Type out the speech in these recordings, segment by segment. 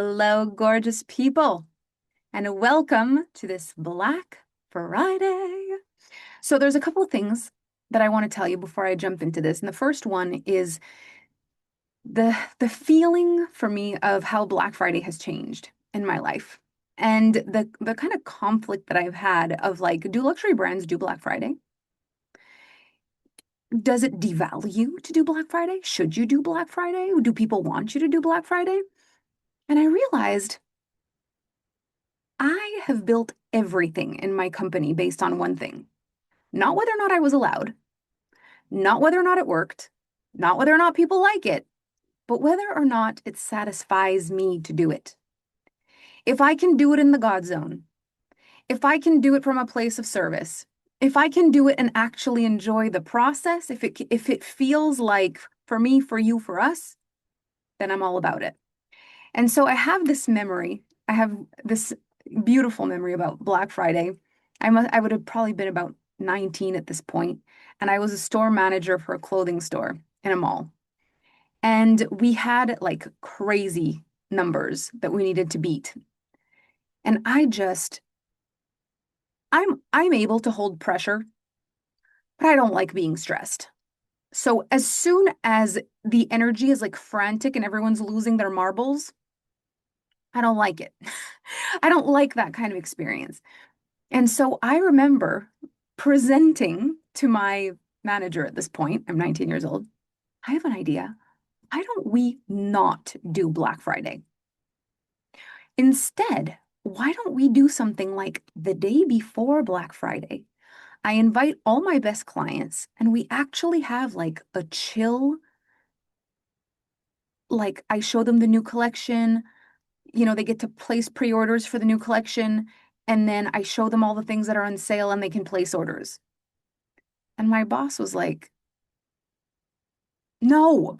Hello, gorgeous people, and welcome to this Black Friday. So, there's a couple of things that I want to tell you before I jump into this. And the first one is the feeling for me of how Black Friday has changed in my life. And the kind of conflict that I've had of like, do luxury brands do Black Friday? Does it devalue to do Black Friday? Should you do Black Friday? Do people want you to do Black Friday? And I realized I have built everything in my company based on one thing. Not whether or not I was allowed, not whether or not it worked, not whether or not people like it, but whether or not it satisfies me to do it. If I can do it in the God zone, if I can do it from a place of service, if I can do it and actually enjoy the process, if it feels like for me, for you, for us, then I'm all about it. And so I have this memory. I have this beautiful memory about Black Friday. I would have probably been about 19 at this point, and I was a store manager for a clothing store in a mall. And we had like crazy numbers that we needed to beat. And I'm able to hold pressure, but I don't like being stressed. So as soon as the energy is like frantic and everyone's losing their marbles, I don't like it. I don't like that kind of experience. And so I remember presenting to my manager at this point, I'm 19 years old. I have an idea. Why don't we not do Black Friday? Instead, why don't we do something like the day before Black Friday? I invite all my best clients and we actually have like a chill, like I show them the new collection, they get to place pre-orders for the new collection, and then I show them all the things that are on sale and they can place orders. And my boss was like, no,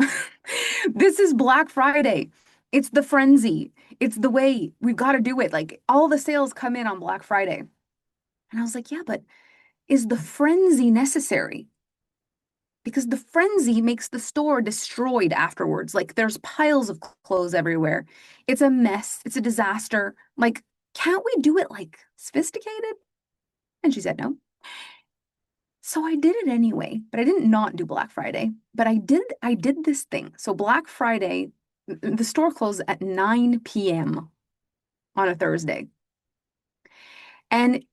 this is Black Friday. It's the frenzy. It's the way we've got to do it. Like all the sales come in on Black Friday. And I was like, yeah, but is the frenzy necessary? Because the frenzy makes the store destroyed afterwards. Like there's piles of clothes everywhere. It's a mess. It's a disaster. Like, can't we do it like sophisticated? And she said no. So I did it anyway, but I didn't not do Black Friday. But I did this thing. So Black Friday, the store closed at 9 p.m. on a Thursday. And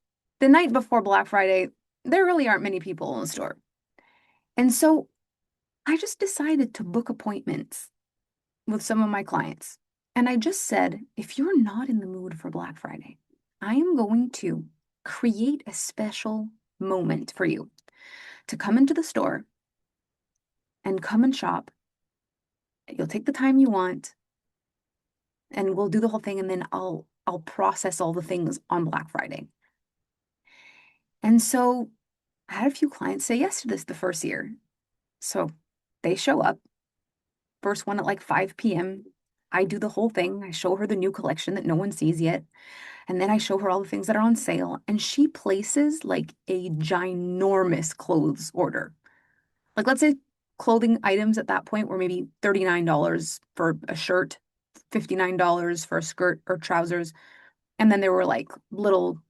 the night before Black Friday, there really aren't many people in the store. And so I just decided to book appointments with some of my clients. And I just said, if you're not in the mood for Black Friday, I am going to create a special moment for you to come into the store and come and shop. You'll take the time you want and we'll do the whole thing and then I'll process all the things on Black Friday. And so I had a few clients say yes to this the first year. So they show up, first one at like 5 p.m. I do the whole thing. I show her the new collection that no one sees yet. And then I show her all the things that are on sale. And she places like a ginormous clothes order. Like, let's say clothing items at that point were maybe $39 for a shirt, $59 for a skirt or trousers. And then there were like little,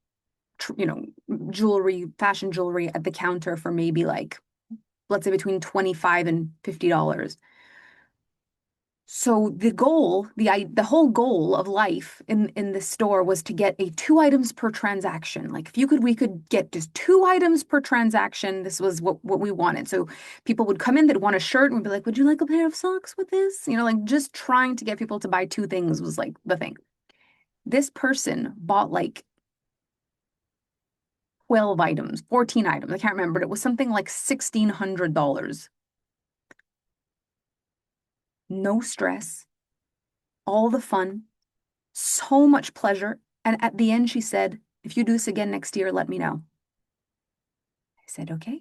you know, jewelry, fashion jewelry at the counter for maybe like, let's say between 25 and $50. So the whole goal of life in this store was to get a two items per transaction. Like if we could get just two items per transaction, this was what we wanted. So people would come in that want a shirt and we'd be like, would you like a pair of socks with this? Like just trying to get people to buy two things was like the thing. This person bought like 12 items, 14 items. I can't remember, but it was something like $1,600. No stress, all the fun, so much pleasure. And at the end, she said, if you do this again next year, let me know. I said, okay.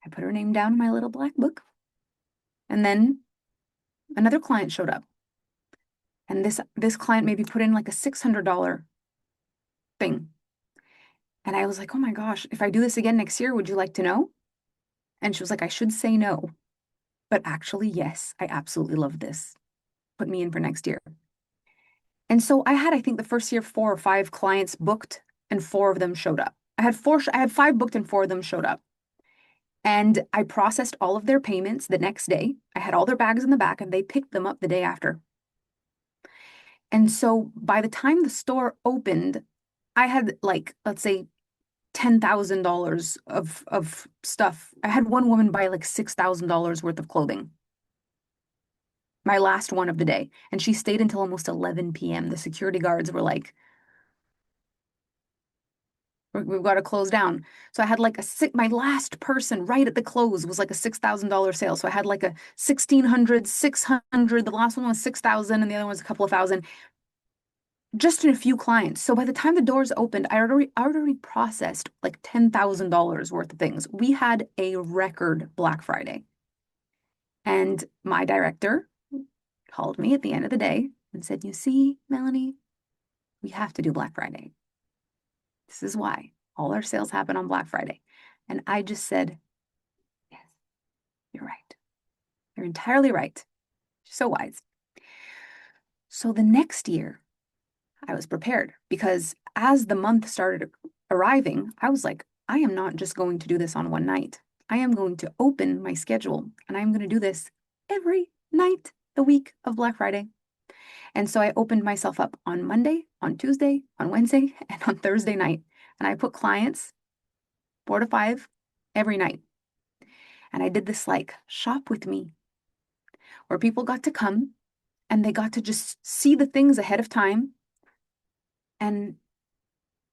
I put her name down in my little black book. And then another client showed up. And this client maybe put in like a $600 thing. And I was like, oh my gosh, if I do this again next year, would you like to know? And she was like, I should say no. But actually, yes, I absolutely love this. put me in for next year. And so I had, I think the first year, 4 or 5 clients booked and 4 of them showed up. I had 5 booked and 4 of them showed up. And I processed all of their payments the next day. I had all their bags in the back and they picked them up the day after. And so by the time the store opened, I had like, let's say, $10,000 of stuff. I had one woman buy like $6,000 worth of clothing, my last one of the day. And she stayed until almost 11 p.m. The security guards were like, we've got to close down. So I had like my last person right at the close was like a $6,000 sale. So I had like a 1,600, 600. The last one was 6,000 and the other one was a couple of thousand, just in a few clients. So by the time the doors opened, I already processed like $10,000 worth of things. We had a record Black Friday. And my director called me at the end of the day and said, "You see, Melanie, we have to do Black Friday. This is why all our sales happen on Black Friday." And I just said, "Yes, you're right. You're entirely right. So wise." So the next year, I was prepared because as the month started arriving, I was like, I am not just going to do this on one night. I am going to open my schedule and I'm going to do this every night the week of Black Friday. And so I opened myself up on Monday, on Tuesday, on Wednesday, and on Thursday night. And I put clients 4 to 5 every night. And I did this like shop with me where people got to come and they got to just see the things ahead of time. And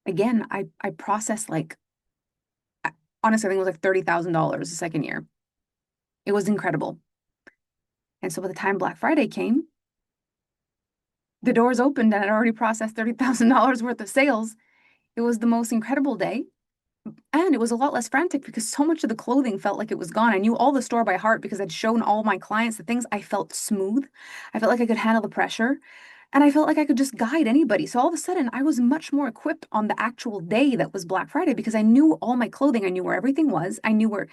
again, I processed like, honestly, I think it was like $30,000 the second year. It was incredible. And so by the time Black Friday came, the doors opened and I'd already processed $30,000 worth of sales. It was the most incredible day. And it was a lot less frantic because so much of the clothing felt like it was gone. I knew all the store by heart because I'd shown all my clients the things. I felt smooth. I felt like I could handle the pressure. And I felt like I could just guide anybody. So all of a sudden, I was much more equipped on the actual day that was Black Friday because I knew all my clothing. I knew where everything was. I knew where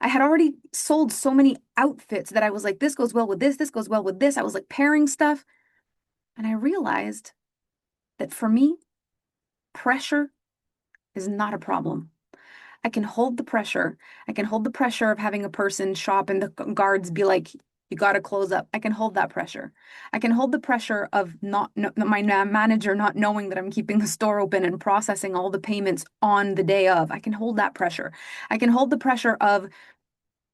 I had already sold so many outfits that I was like, this goes well with this goes well with this. I was like pairing stuff. And I realized that for me, pressure is not a problem. I can hold the pressure. I can hold the pressure of having a person shop and the guards be like, you got to close up. I can hold that pressure. I can hold the pressure of not no, my manager not knowing that I'm keeping the store open and processing all the payments on the day of. I can hold that pressure. I can hold the pressure of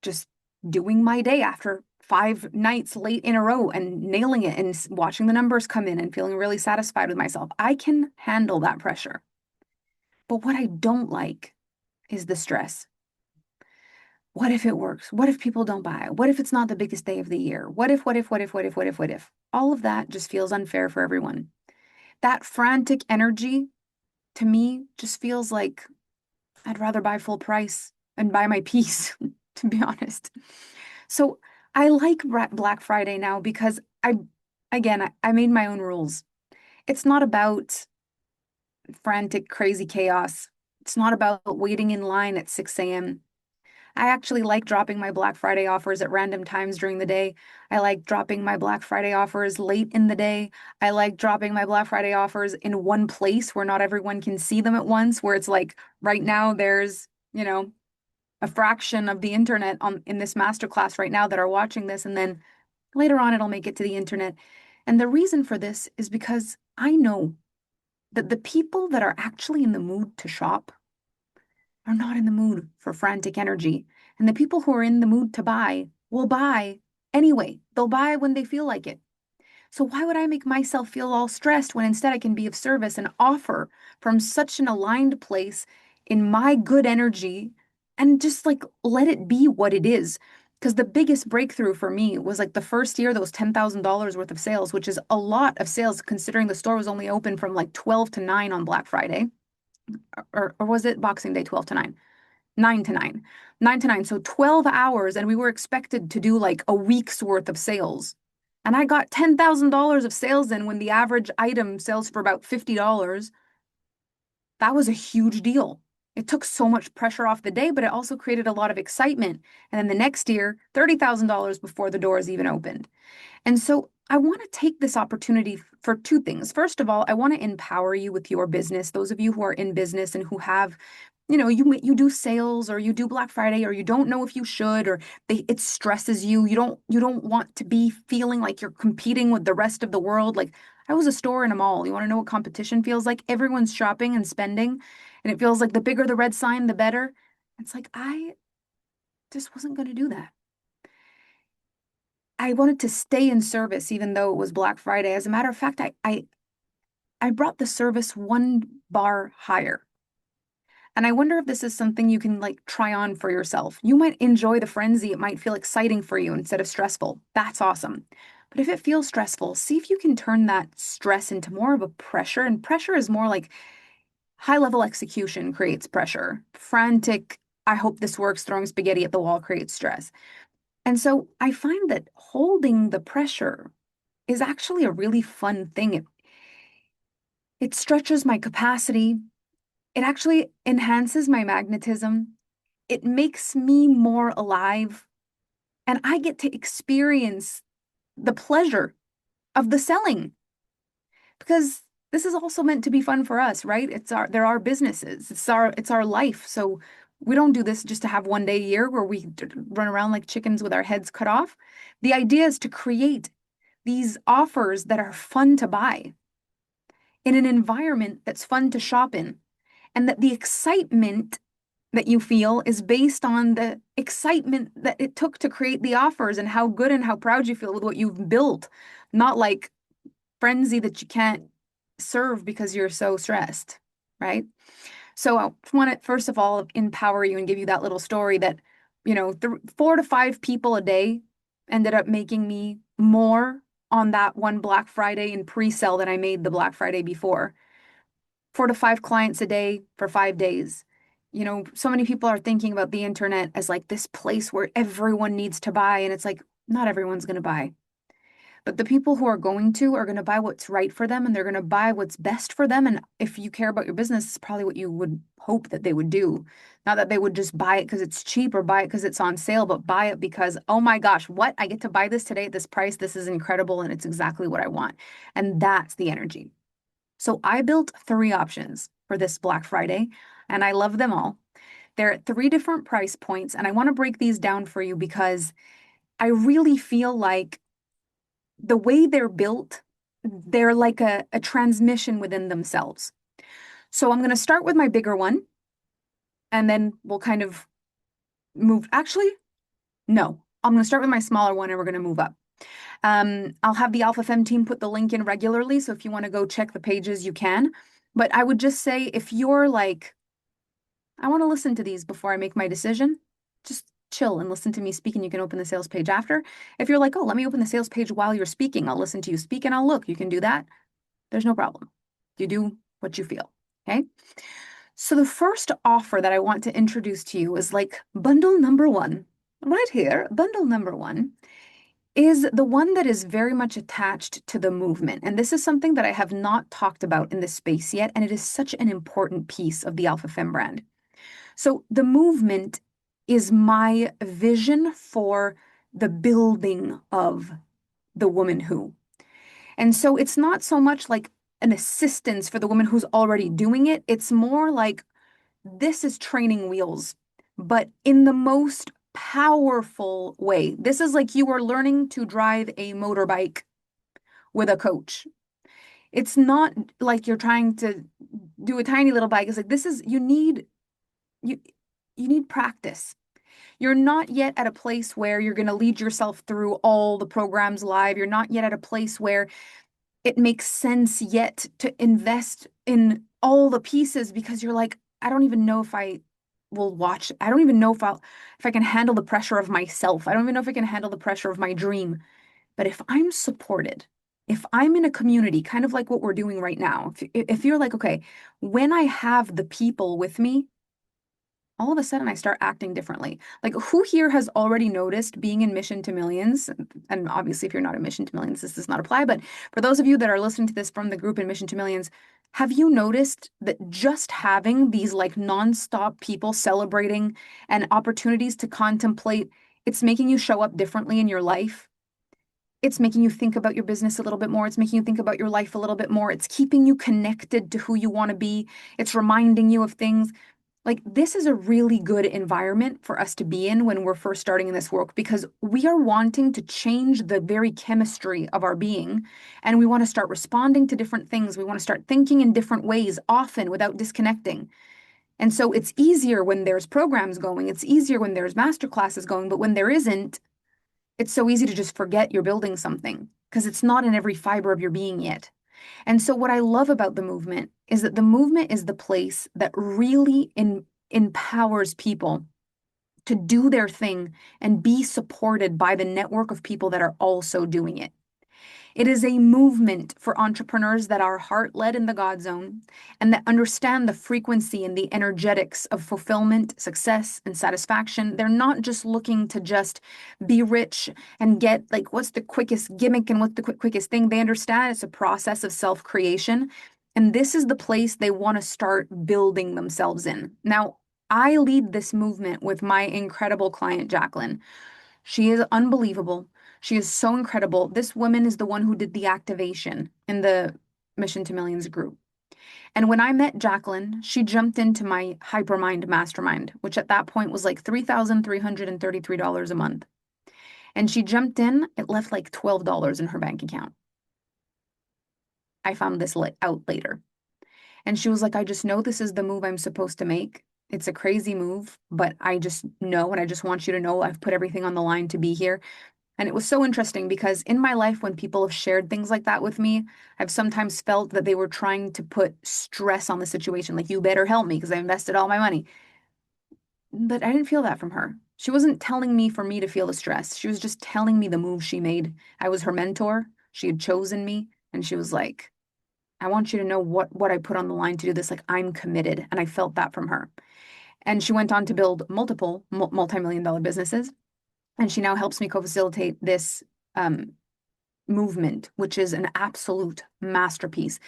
just doing my day after 5 nights late in a row and nailing it and watching the numbers come in and feeling really satisfied with myself. I can handle that pressure. But what I don't like is the stress. What if it works? What if people don't buy? What if it's not the biggest day of the year? What if? All of that just feels unfair for everyone. That frantic energy to me just feels like I'd rather buy full price and buy my peace, to be honest. So I like Black Friday now because I made my own rules. It's not about frantic, crazy chaos. It's not about waiting in line at 6 a.m. I actually like dropping my Black Friday offers at random times during the day. I like dropping my Black Friday offers late in the day. I like dropping my Black Friday offers in one place where not everyone can see them at once, where it's like right now there's, a fraction of the internet on in this masterclass right now that are watching this, and then later on it'll make it to the internet. And the reason for this is because I know that the people that are actually in the mood to shop are not in the mood for frantic energy. And the people who are in the mood to buy will buy anyway. They'll buy when they feel like it. So why would I make myself feel all stressed when instead I can be of service and offer from such an aligned place in my good energy and just like let it be what it is? Because the biggest breakthrough for me was like the first year, those $10,000 worth of sales, which is a lot of sales considering the store was only open from like 12 to 9 on Black Friday. Or was it Boxing Day 12 to 9? 9 to 9. 9 to 9. So 12 hours, and we were expected to do like a week's worth of sales. And I got $10,000 of sales in when the average item sells for about $50. That was a huge deal. It took so much pressure off the day, but it also created a lot of excitement. And then the next year, $30,000 before the doors even opened. And so I want to take this opportunity for two things. First of all, I want to empower you with your business. Those of you who are in business and who have, you do sales or you do Black Friday or you don't know if you should or it stresses you. You don't want to be feeling like you're competing with the rest of the world. Like I was a store in a mall. You want to know what competition feels like? Everyone's shopping and spending, and it feels like the bigger the red sign, the better. It's like I just wasn't going to do that. I wanted to stay in service even though it was Black Friday. As a matter of fact, I brought the service one bar higher. And I wonder if this is something you can like try on for yourself. You might enjoy the frenzy. It might feel exciting for you instead of stressful. That's awesome. But if it feels stressful, see if you can turn that stress into more of a pressure. And pressure is more like high level execution creates pressure. Frantic, I hope this works, throwing spaghetti at the wall creates stress. And so I find that holding the pressure is actually a really fun thing. It stretches my capacity. It actually enhances my magnetism. It makes me more alive. And I get to experience the pleasure of the selling because this is also meant to be fun for us, right? There are businesses. It's our life. So we don't do this just to have one day a year where we run around like chickens with our heads cut off. The idea is to create these offers that are fun to buy in an environment that's fun to shop in, and that the excitement that you feel is based on the excitement that it took to create the offers and how good and how proud you feel with what you've built, not like frenzy that you can't serve because you're so stressed, right? So I want to first of all empower you and give you that little story that, 4 to 5 people a day ended up making me more on that one Black Friday in pre-sale than I made the Black Friday before. 4 to 5 clients a day for 5 days. So many people are thinking about the internet as like this place where everyone needs to buy, and it's like not everyone's going to buy. But the people who are going to buy what's right for them and they're going to buy what's best for them. And if you care about your business, it's probably what you would hope that they would do. Not that they would just buy it because it's cheap or buy it because it's on sale, but buy it because, oh my gosh, what? I get to buy this today at this price. This is incredible and it's exactly what I want. And that's the energy. So I built 3 options for this Black Friday and I love them all. They're at 3 different price points. And I want to break these down for you because I really feel like the way they're built, they're like a transmission within themselves. So I'm going to start with my bigger one, and then we'll kind of move. Actually, no, I'm going to start with my smaller one, and we're going to move up. I'll have the Alpha Femme team put the link in regularly, so if you want to go check the pages, you can. But I would just say if you're like, I want to listen to these before I make my decision, just chill and listen to me speak, and you can open the sales page after. If you're like, oh, let me open the sales page while you're speaking, I'll listen to you speak and I'll look. You can do that. There's no problem. You do what you feel. Okay. So the first offer that I want to introduce to you is like bundle number one. Right here, bundle number one is the one that is very much attached to the movement. And this is something that I have not talked about in this space yet. And it is such an important piece of the Alpha Femme brand. So the movement is my vision for the building of the woman who. And so it's not so much like an assistance for the woman who's already doing it. It's more like this is training wheels, but in the most powerful way. This is like you are learning to drive a motorbike with a coach. It's not like you're trying to do a tiny little bike. It's like this is you you need practice. You're not yet at a place where you're going to lead yourself through all the programs live. You're not yet at a place where it makes sense yet to invest in all the pieces because you're like, I don't even know if I will watch. I don't even know if I can handle the pressure of myself. I don't even know if I can handle the pressure of my dream. But if I'm supported, if I'm in a community, kind of like what we're doing right now, if you're like, okay, when I have the people with me, all of a sudden I start acting differently. Like who here has already noticed being in Mission to Millions? And obviously, if you're not in Mission to Millions, this does not apply. But for those of you that are listening to this from the group in Mission to Millions, have you noticed that just having these like nonstop people celebrating and opportunities to contemplate, it's making you show up differently in your life? It's making you think about your business a little bit more. It's making you think about your life a little bit more. It's keeping you connected to who you want to be. It's reminding you of things. Like, this is a really good environment for us to be in when we're first starting in this work because we are wanting to change the very chemistry of our being. And we want to start responding to different things. We want to start thinking in different ways, often without disconnecting. And so it's easier when there's programs going, it's easier when there's master classes going, but when there isn't, it's so easy to just forget you're building something because it's not in every fiber of your being yet. And so, what I love about the movement is that the movement is the place that really empowers people to do their thing and be supported by the network of people that are also doing it. It is a movement for entrepreneurs that are heart led in the God zone and that understand the frequency and the energetics of fulfillment, success, and satisfaction. They're not just looking to just be rich and get like what's the quickest gimmick and what's the quickest thing. They understand it's a process of self creation. And this is the place they want to start building themselves in. Now, I lead this movement with my incredible client, Jacqueline. She is unbelievable. She is so incredible. This woman is the one who did the activation in the Mission to Millions group. And when I met Jacqueline, she jumped into my Hypermind Mastermind, which at that point was like $3,333 a month. And she jumped in, it left like $12 in her bank account. I found this out later. And she was like, I just know this is the move I'm supposed to make. It's a crazy move, but I just know, and I just want you to know I've put everything on the line to be here. And it was so interesting because in my life, when people have shared things like that with me, I've sometimes felt that they were trying to put stress on the situation. Like, you better help me because I invested all my money. But I didn't feel that from her. She wasn't telling me for me to feel the stress. She was just telling me the move she made. I was her mentor. She had chosen me. And she was like, I want you to know what I put on the line to do this. Like, I'm committed. And I felt that from her. And she went on to build multiple multi-million dollar businesses. And she now helps me co-facilitate this movement, which is an absolute masterpiece.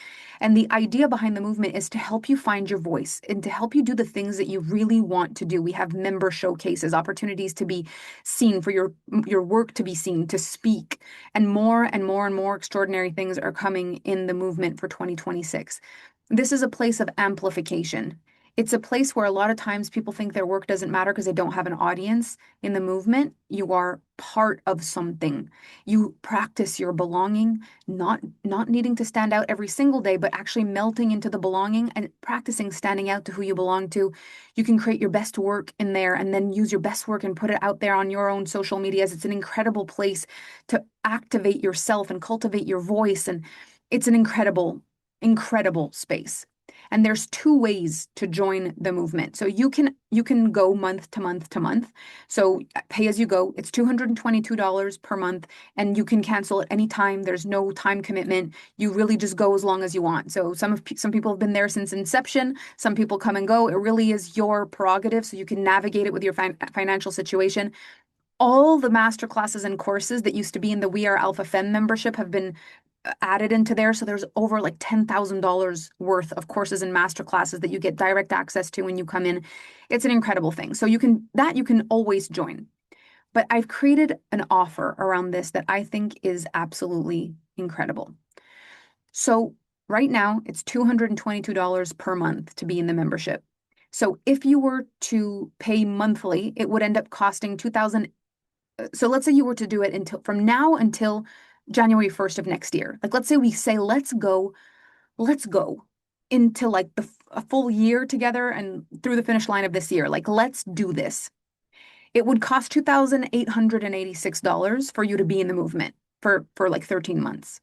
And the idea behind the movement is to help you find your voice and to help you do the things that you really want to do. We have member showcases, opportunities to be seen, for your work to be seen, to speak, and more and more and more extraordinary things are coming in the movement for 2026. This is a place of amplification. It's a place where a lot of times people think their work doesn't matter because they don't have an audience. In the movement, you are part of something. You practice your belonging, not needing to stand out every single day, but actually melting into the belonging and practicing standing out to who you belong to. You can create your best work in there and then use your best work and put it out there on your own social medias. It's an incredible place to activate yourself and cultivate your voice. And it's an incredible, incredible space. And there's two ways to join the movement. So you can go month to month to month. So pay as you go. It's $222 per month, and you can cancel at any time. There's no time commitment. You really just go as long as you want. So some people have been there since inception. Some people come and go. It really is your prerogative. So you can navigate it with your financial situation. All the master classes and courses that used to be in the We Are Alpha Femme membership have been added into there. So there's over like $10,000 worth of courses and master classes that you get direct access to when you come in. It's an incredible thing. So you can always join. But I've created an offer around this that I think is absolutely incredible. So right now it's $222 per month to be in the membership. So if you were to pay monthly, it would end up costing 2000. So let's say you were to do it from now until January 1st of next year. Like, let's say let's go into like a full year together and through the finish line of this year. Like, let's do this. It would cost $2,886 for you to be in the movement for like 13 months.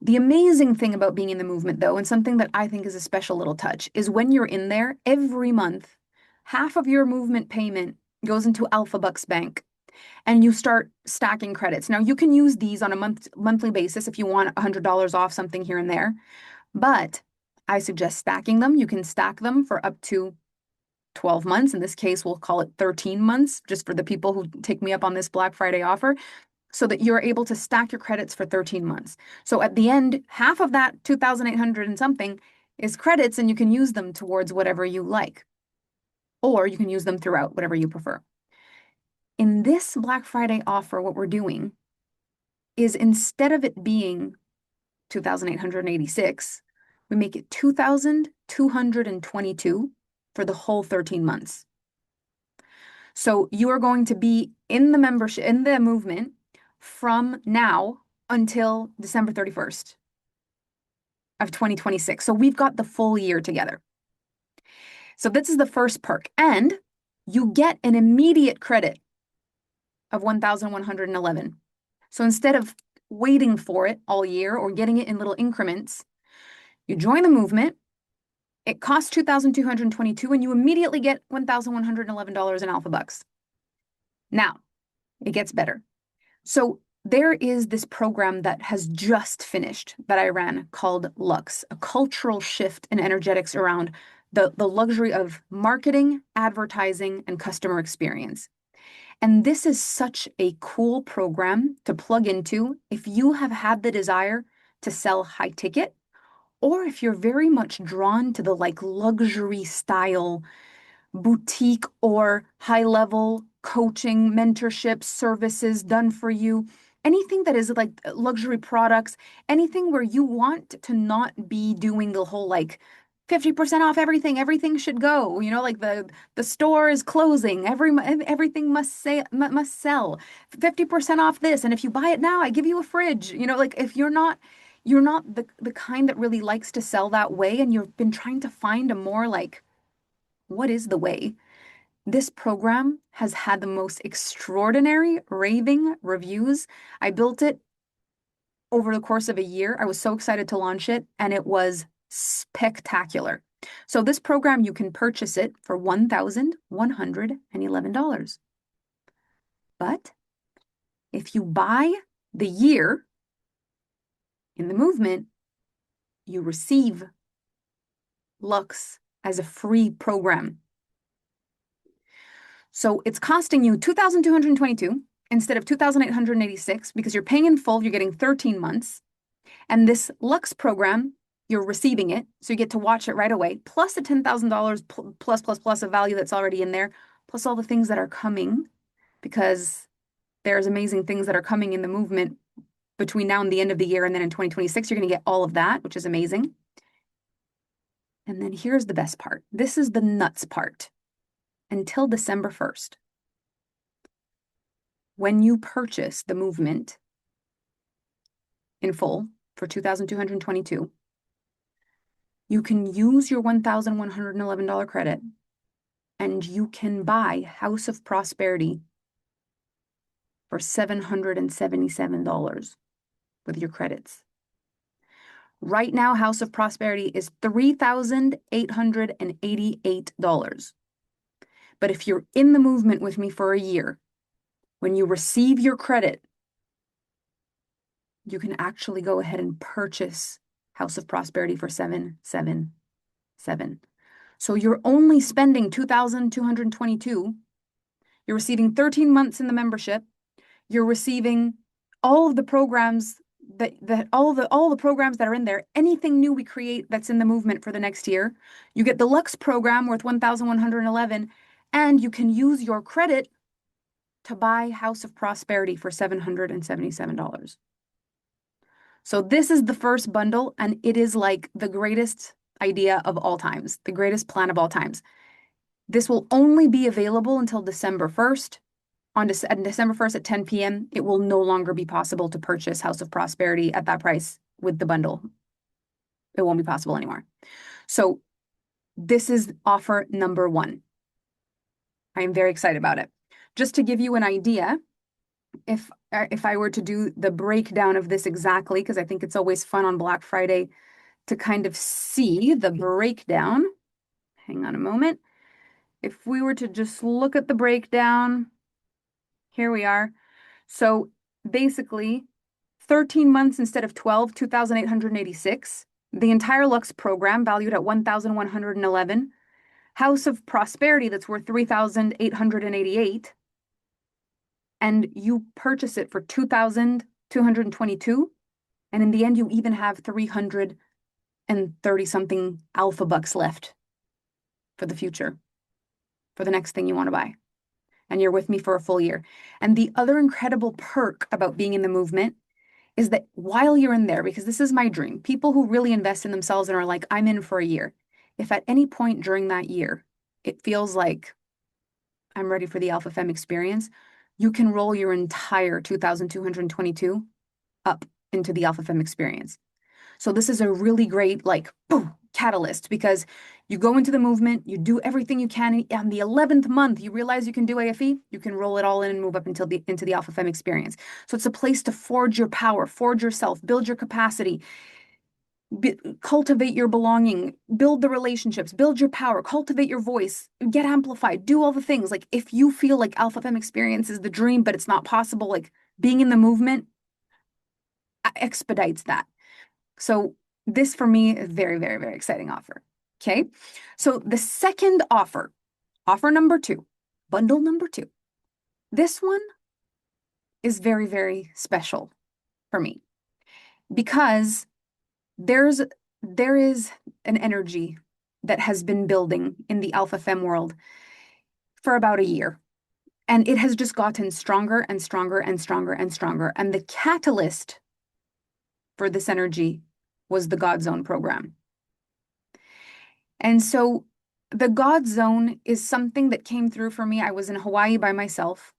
The amazing thing about being in the movement, though, and something that I think is a special little touch, is when you're in there every month, half of your movement payment goes into Alpha Bucks Bank and you start stacking credits. Now, you can use these on a monthly basis if you want $100 off something here and there, but I suggest stacking them. You can stack them for up to 12 months. In this case, we'll call it 13 months, just for the people who take me up on this Black Friday offer, so that you're able to stack your credits for 13 months. So at the end, half of that 2,800 and something is credits, and you can use them towards whatever you like, or you can use them throughout, whatever you prefer. In this Black Friday offer, what we're doing is instead of it being 2,886, we make it 2,222 for the whole 13 months. So you are going to be in the membership, in the movement from now until December 31st of 2026. So we've got the full year together. So this is the first perk. And you get an immediate credit of 1,111. So instead of waiting for it all year or getting it in little increments, you join the movement. It costs 2,222 and you immediately get $1,111 in alpha bucks. Now, it gets better. So there is this program that has just finished that I ran called Lux, a cultural shift in energetics around the luxury of marketing, advertising, and customer experience. And this is such a cool program to plug into if you have had the desire to sell high ticket, or if you're very much drawn to the like luxury style boutique or high level coaching, mentorship services done for you, anything that is like luxury products, anything where you want to not be doing the whole like 50% off everything should go, like the store is closing, everything must sell 50% off this, and if you buy it now I give you a fridge, like if you're not the kind that really likes to sell that way, and you've been trying to find a more like, what is the way? This program has had the most extraordinary raving reviews. I built it over the course of a year. I was so excited to launch it, and it was spectacular. So this program, you can purchase it for $1,111. But if you buy the year in the movement, you receive Lux as a free program. So it's costing you 2,222 instead of 2,886 because you're paying in full, you're getting 13 months. And this Lux program, you're receiving it, so you get to watch it right away, plus the $10,000 plus of value that's already in there, plus all the things that are coming, because there's amazing things that are coming in the movement between now and the end of the year, and then in 2026, you're going to get all of that, which is amazing. And then here's the best part. This is the nuts part. Until December 1st, when you purchase the movement in full for 2,222, you can use your $1,111 credit and you can buy House of Prosperity for $777 with your credits. Right now, House of Prosperity is $3,888. But if you're in the movement with me for a year, when you receive your credit, you can actually go ahead and purchase House of Prosperity for $777. So you're only spending $2,222. You're receiving 13 months in the membership. You're receiving all of the programs all the programs that are in there, anything new we create that's in the movement for the next year. You get the Lux program worth $1,111, and you can use your credit to buy House of Prosperity for $777. So this is the first bundle, and it is like the greatest idea of all times, the greatest plan of all times. This will only be available until December 1st. On December 1st at 10 p.m., it will no longer be possible to purchase House of Prosperity at that price with the bundle. It won't be possible anymore. So this is offer number one. I am very excited about it. Just to give you an idea, if I were to do the breakdown of this exactly, because I think it's always fun on Black Friday to kind of see the breakdown. Hang on a moment. If we were to just look at the breakdown, here we are. So basically, 13 months instead of 12, 2,886. The entire Lux program valued at 1,111. House of Prosperity that's worth 3,888. And you purchase it for 2,222. And in the end, you even have 330 something alpha bucks left for the future, for the next thing you want to buy. And you're with me for a full year. And the other incredible perk about being in the movement is that while you're in there, because this is my dream, people who really invest in themselves and are like, I'm in for a year. If at any point during that year, it feels like I'm ready for the Alpha Femme experience, you can roll your entire 2,222 up into the Alpha Femme experience. So this is a really great like boom, catalyst because you go into the movement, you do everything you can. On the 11th month, you realize you can do AFE, you can roll it all in and move up until into the Alpha Femme experience. So it's a place to forge your power, forge yourself, build your capacity, cultivate your belonging, build the relationships, build your power, cultivate your voice, get amplified, do all the things. Like if you feel like Alpha Femme experience is the dream, but it's not possible, like being in the movement expedites that. So this for me is very, very, very exciting offer. Okay. So the second offer, offer number two, bundle number two, this one is very, very special for me because there's there is an energy that has been building in the Alpha Femme world for about a year. And it has just gotten stronger and stronger and stronger and stronger. And the catalyst for this energy was the God Zone program. And so the God Zone is something that came through for me. I was in Hawaii by myself.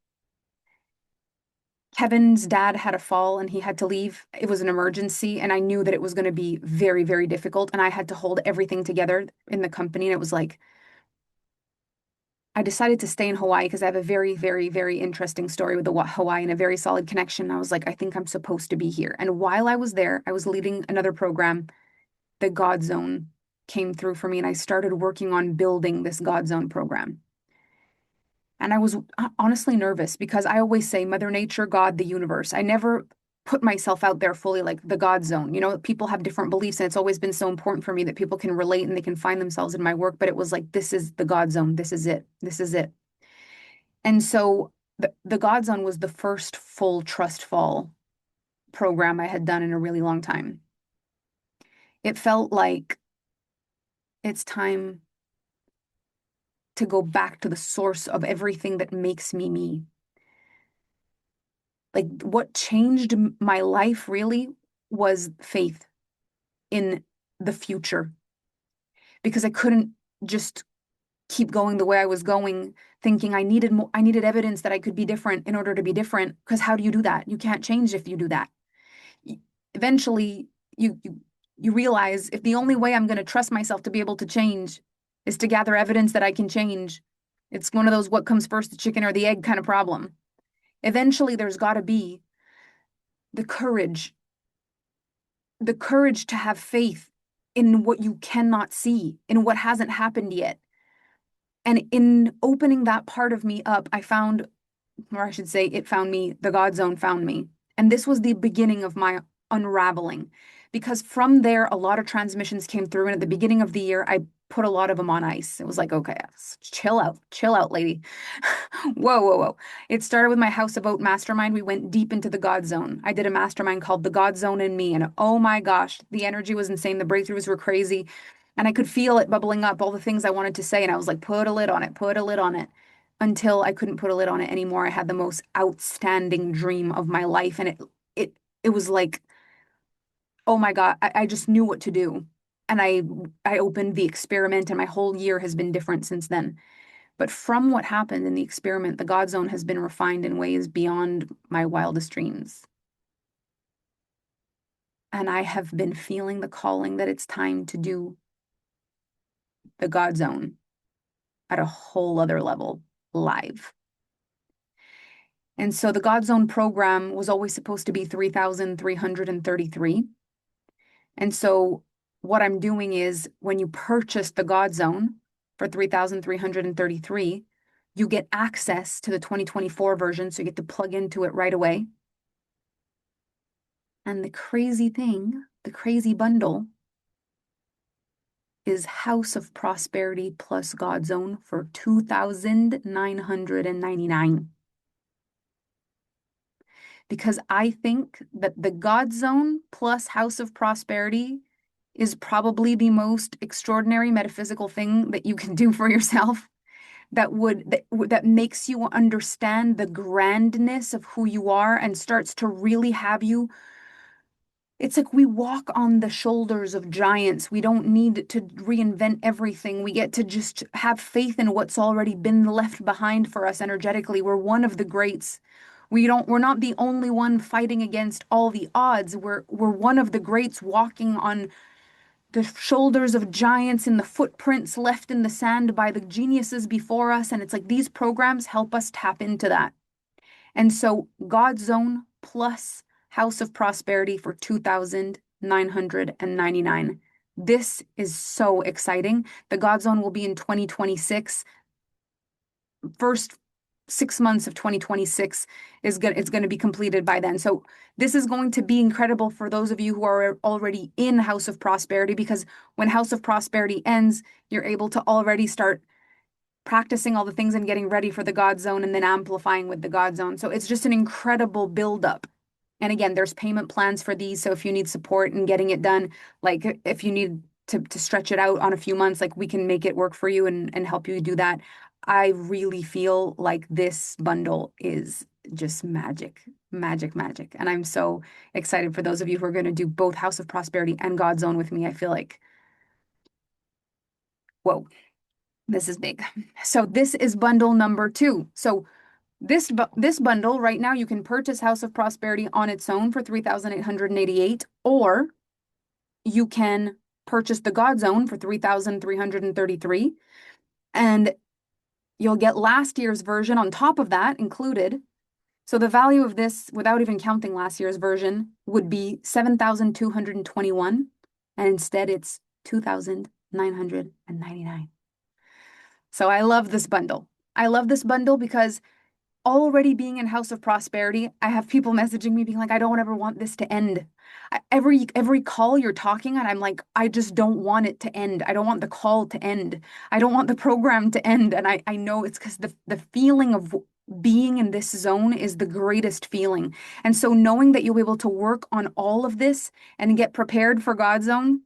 Kevin's dad had a fall and he had to leave. It was an emergency, and I knew that it was going to be very, very difficult. And I had to hold everything together in the company. And it was like, I decided to stay in Hawaii because I have a very, very, very interesting story with the Hawaii and a very solid connection. I was like, I think I'm supposed to be here. And while I was there, I was leading another program. The God Zone came through for me, and I started working on building this God Zone program. And I was honestly nervous because I always say Mother Nature, God, the universe. I never put myself out there fully like the God Zone. You know, people have different beliefs, and it's always been so important for me that people can relate and they can find themselves in my work. But it was like, this is the God Zone. This is it. This is it. And so the God Zone was the first full trust fall program I had done in a really long time. It felt like it's time to go back to the source of everything that makes me me. Like what changed my life really was faith in the future because I couldn't just keep going the way I was going, thinking I needed more, I needed evidence that I could be different in order to be different. Because how do you do that? You can't change if you do that. Eventually, you realize if the only way I'm going to trust myself to be able to change is to gather evidence that I can change, it's one of those what comes first, the chicken or the egg kind of problem. Eventually, there's got to be the courage, the courage to have faith in what you cannot see, in what hasn't happened yet. And in opening that part of me up, I found, or I should say, it found me, the God Zone found me. And this was the beginning of my unraveling. Because from there, a lot of transmissions came through. And at the beginning of the year, I put a lot of them on ice. It was like, okay, chill out, lady. Whoa, whoa, whoa. It started with my House of Oat mastermind. We went deep into the God Zone. I did a mastermind called The God Zone in Me. And oh my gosh, the energy was insane. The breakthroughs were crazy. And I could feel it bubbling up, all the things I wanted to say. And I was like, put a lid on it, put a lid on it. Until I couldn't put a lid on it anymore. I had the most outstanding dream of my life. And it it was like, oh my God, I just knew what to do. And I opened the experiment, and my whole year has been different since then. But from what happened in the experiment, the God Zone has been refined in ways beyond my wildest dreams. And I have been feeling the calling that it's time to do the God Zone at a whole other level live. And so the God Zone program was always supposed to be 3,333. And so what I'm doing is when you purchase the God Zone for 3,333, you get access to the 2024 version. So you get to plug into it right away. And the crazy thing, the crazy bundle is House of Prosperity plus God Zone for 2,999. Because I think that the God Zone plus House of Prosperity is probably the most extraordinary metaphysical thing that you can do for yourself that makes you understand the grandness of who you are and starts to really have you it's like we walk on the shoulders of giants. We don't need to reinvent everything. We get to just have faith in what's already been left behind for us energetically. We're one of the greats. We're not the only one fighting against all the odds. We're one of the greats walking on the shoulders of giants in the footprints left in the sand by the geniuses before us. And it's like these programs help us tap into that. And so God's Zone plus House of Prosperity for 2,999. This is so exciting. The God Zone will be in 2026. First 6 months of 2026 it's going to be completed by then. So this is going to be incredible for those of you who are already in House of Prosperity, because when House of Prosperity ends, you're able to already start practicing all the things and getting ready for the God Zone and then amplifying with the God Zone. So it's just an incredible buildup. And again, there's payment plans for these. So if you need support in getting it done, like if you need to stretch it out on a few months, like we can make it work for you and help you do that. I really feel like this bundle is just magic, magic, magic. And I'm so excited for those of you who are going to do both House of Prosperity and God Zone with me. I feel like, whoa, this is big. So this is bundle number 2. So this bundle right now, you can purchase House of Prosperity on its own for 3,888, or you can purchase the God Zone for 3,333, and you'll get last year's version on top of that included. So the value of this, without even counting last year's version, would be 7,221, and instead it's 2,999. So I love this bundle. I love this bundle because already being in House of Prosperity, I have people messaging me being like, I don't ever want this to end. Every call you're talking and I'm like, I just don't want it to end. I don't want the call to end. I don't want the program to end. And I know it's because the feeling of being in this zone is the greatest feeling. And so knowing that you'll be able to work on all of this and get prepared for God's Zone,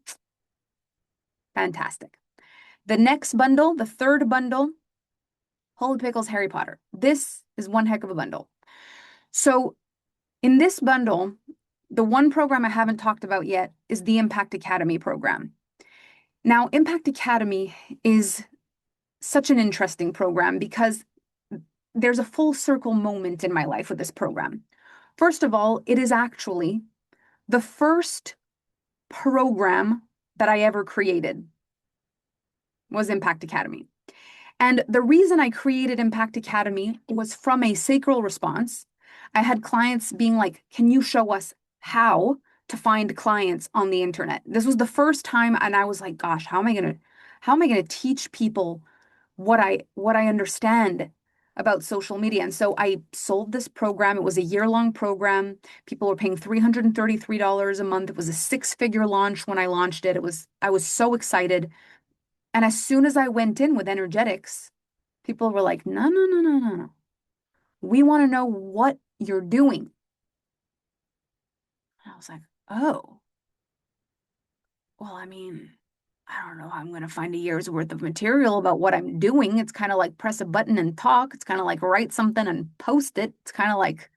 fantastic. The next bundle, the third bundle, Holy Pickles Harry Potter. This is one heck of a bundle. So in this bundle, the one program I haven't talked about yet is the Impact Academy program. Now, Impact Academy is such an interesting program because there's a full circle moment in my life with this program. First of all, it is actually the first program that I ever created was Impact Academy. And the reason I created Impact Academy was from a sacral response. I had clients being like, can you show us how to find clients on the internet? This was the first time, and I was like, gosh, how am I gonna teach people what I understand about social media? And so I sold this program. It was a year-long program. People were paying $333 a month. It was a six-figure launch when I launched it. I was so excited. And as soon as I went in with energetics, people were like, no, no, no, no, no, no. We want to know what you're doing. And I was like, oh, well, I mean, I don't know how I'm going to find a year's worth of material about what I'm doing. It's kind of like press a button and talk. It's kind of like write something and post it. It's kind of like,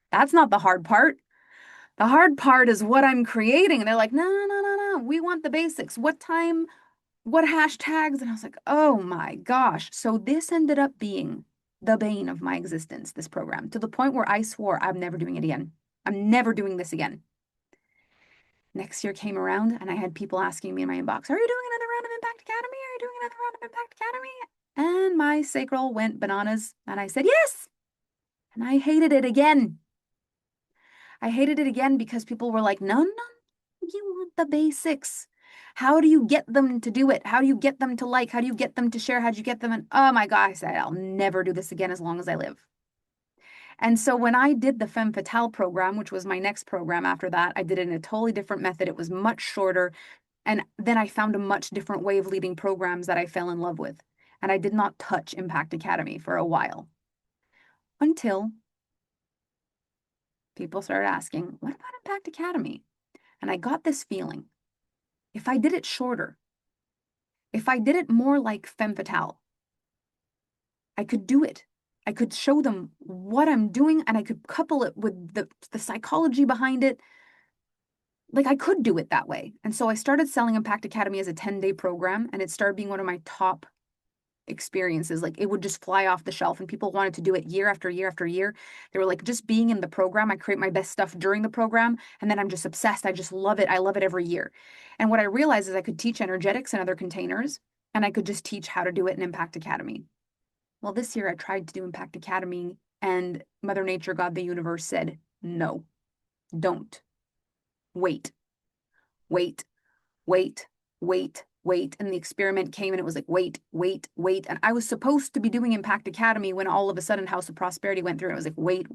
that's not the hard part. The hard part is what I'm creating. And they're like, no, no, no, no, no. We want the basics. What time? What hashtags? And I was like, oh my gosh. So this ended up being the bane of my existence, this program, to the point where I swore I'm never doing it again. I'm never doing this again. Next year came around and I had people asking me in my inbox, are you doing another round of Impact Academy? Are you doing another round of Impact Academy? And my sacral went bananas and I said, yes. And I hated it again. I hated it again because people were like, no, no, you want the basics. How do you get them to do it? How do you get them to like? How do you get them to share? How do you get them? And oh my God, I said, I'll never do this again as long as I live. And so when I did the Femme Fatale program, which was my next program after that, I did it in a totally different method. It was much shorter. And then I found a much different way of leading programs that I fell in love with. And I did not touch Impact Academy for a while until people started asking, what about Impact Academy? And I got this feeling, if I did it shorter, if I did it more like Femme Fatale, I could do it. I could show them what I'm doing and I could couple it with the psychology behind it. like I could do it that way. And so I started selling Impact Academy as a 10-day program, and it started being one of my top experiences. Like it would just fly off the shelf, and people wanted to do it year after year after year. They were like, just being in the program, I create my best stuff during the program, and then I'm just obsessed. I just love it. I love it every year. And what I realized is I could teach energetics in other containers, and I could just teach how to do it in Impact Academy. Well, this year I tried to do Impact Academy, and Mother Nature, God, the universe said, no, don't. Wait, wait, wait, wait. And the experiment came and it was like, wait. And I was supposed to be doing Impact Academy when all of a sudden House of Prosperity went through. And I was like, wait.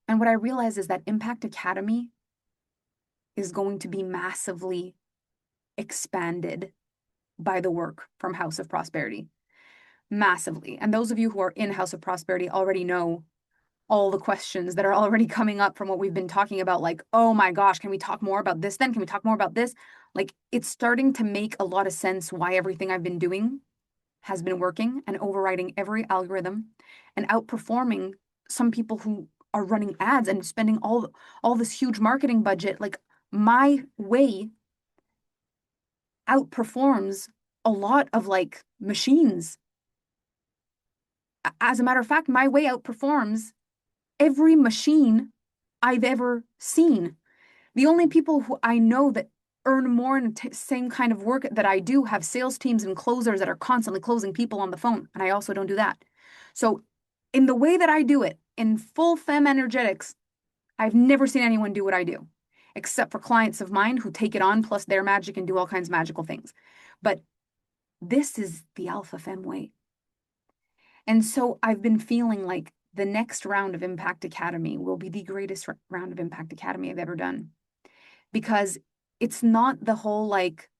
And what I realized is that Impact Academy is going to be massively expanded by the work from House of Prosperity. Massively. And those of you who are in House of Prosperity already know all the questions that are already coming up from what we've been talking about. Like, oh my gosh, can we talk more about this then? Can we talk more about this? Like, it's starting to make a lot of sense why everything I've been doing has been working and overriding every algorithm and outperforming some people who are running ads and spending all this huge marketing budget. Like, my way outperforms a lot of like machines. As a matter of fact, my way outperforms every machine I've ever seen. The only people who I know that earn more in the same kind of work that I do have sales teams and closers that are constantly closing people on the phone. And I also don't do that. So, in the way that I do it, in full femme energetics, I've never seen anyone do what I do, except for clients of mine who take it on plus their magic and do all kinds of magical things. But this is the alpha femme way. And so I've been feeling like the next round of Impact Academy will be the greatest round of Impact Academy I've ever done. Because it's not the whole like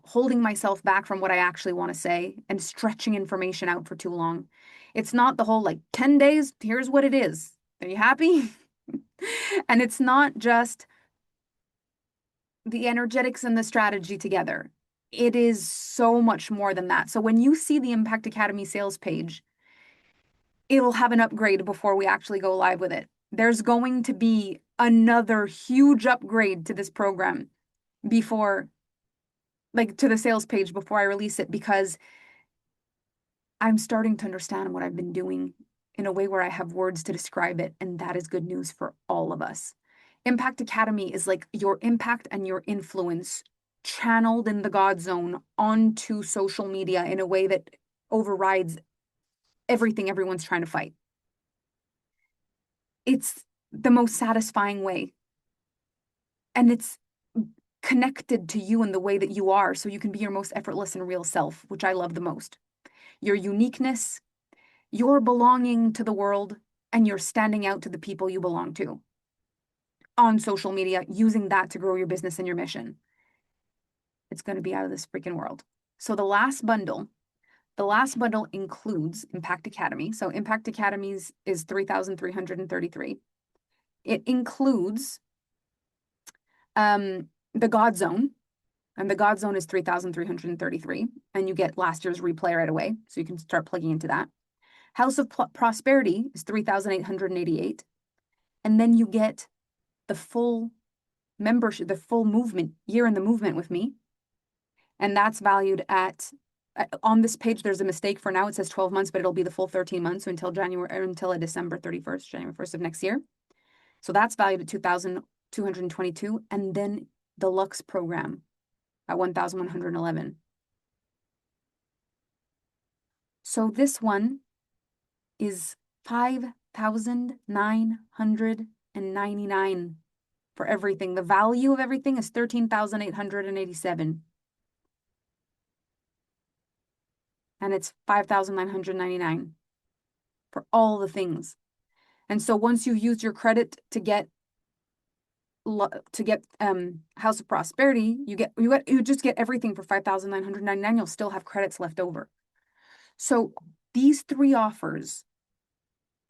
holding myself back from what I actually want to say and stretching information out for too long. It's not the whole like 10 days, here's what it is. Are you happy? And it's not just the energetics and the strategy together. It is so much more than that. So when you see the Impact Academy sales page, it'll have an upgrade before we actually go live with it. There's going to be another huge upgrade to this program before, like to the sales page before I release it, because I'm starting to understand what I've been doing in a way where I have words to describe it. And that is good news for all of us. Impact Academy is like your impact and your influence channeled in the God zone onto social media in a way that overrides everything everyone's trying to fight. It's the most satisfying way. And it's connected to you in the way that you are, so you can be your most effortless and real self, which I love the most. Your uniqueness, your belonging to the world, and your standing out to the people you belong to on social media, using that to grow your business and your mission. It's going to be out of this freaking world. So the last bundle includes Impact Academy. So Impact Academies is 3,333. It includes the God Zone, and the God Zone is 3,333, and you get last year's replay right away, so you can start plugging into that. House of Prosperity is 3,888, and then you get the full membership, the full movement, year in the movement with me, and that's valued at, on this page, there's a mistake for now. It says 12 months, but it'll be the full 13 months, so until December 31st, January 1st of next year. So that's valued at 2,222, and then the Lux program at 1,111. So this one is 5,999 for everything. The value of everything is 13,887. And it's 5,999 for all the things. And so once you've used your credit to get House of Prosperity, you just get everything for 5,999. You'll still have credits left over. So these three offers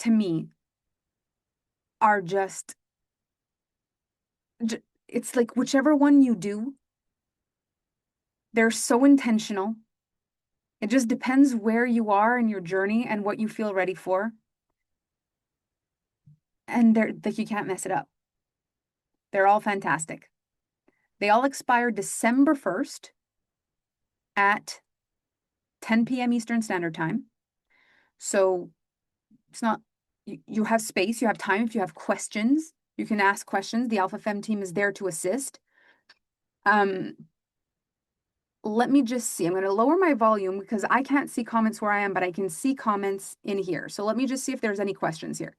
to me are just, it's like whichever one you do, they're so intentional. It just depends where you are in your journey and what you feel ready for. And they're like, you can't mess it up. They're all fantastic. They all expire December 1st at 10 p.m. Eastern Standard Time. So it's not, you have space, you have time. If you have questions, you can ask questions. The Alpha Femme team is there to assist. Um, let me just see. I'm going to lower my volume because I can't see comments where I am, but I can see comments in here. So let me just see if there's any questions here.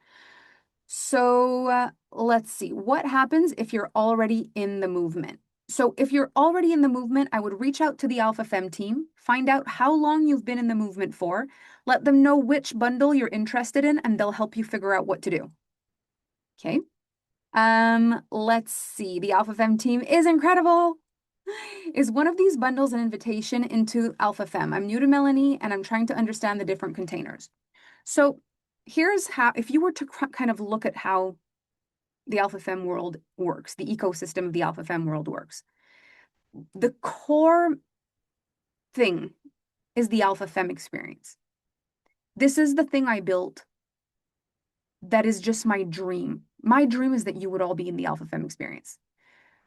So let's see. What happens if you're already in the movement? So if you're already in the movement, I would reach out to the Alpha Femme team, find out how long you've been in the movement for, let them know which bundle you're interested in, and they'll help you figure out what to do. Okay. Let's see. The Alpha Femme team is incredible. Is one of these bundles an invitation into Alpha Femme? I'm new to Melanie and I'm trying to understand the different containers. So here's how, if you were to kind of look at how the Alpha Femme world works, the ecosystem of the Alpha Femme world works, the core thing is the Alpha Femme experience. This is the thing I built that is just my dream. My dream is that you would all be in the Alpha Femme experience.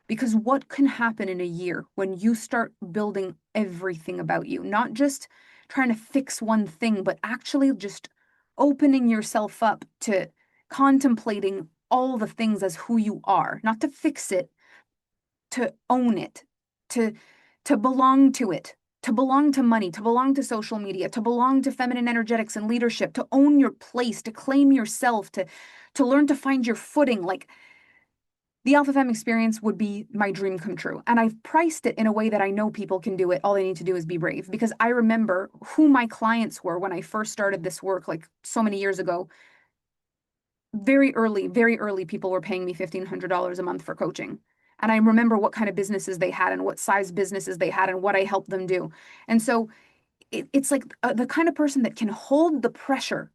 Because what can happen in a year when you start building everything about you, not just trying to fix one thing, but actually just opening yourself up to contemplating all the things as who you are, not to fix it, to own it, to belong to it, to belong to money, to belong to social media, to belong to feminine energetics and leadership, to own your place, to claim yourself, to learn to find your footing. Like, the Alpha Femme experience would be my dream come true. And I've priced it in a way that I know people can do it. All they need to do is be brave. Because I remember who my clients were when I first started this work, like so many years ago. Very early, people were paying me $1,500 a month for coaching. And I remember what kind of businesses they had and what size businesses they had and what I helped them do. And so it's like the kind of person that can hold the pressure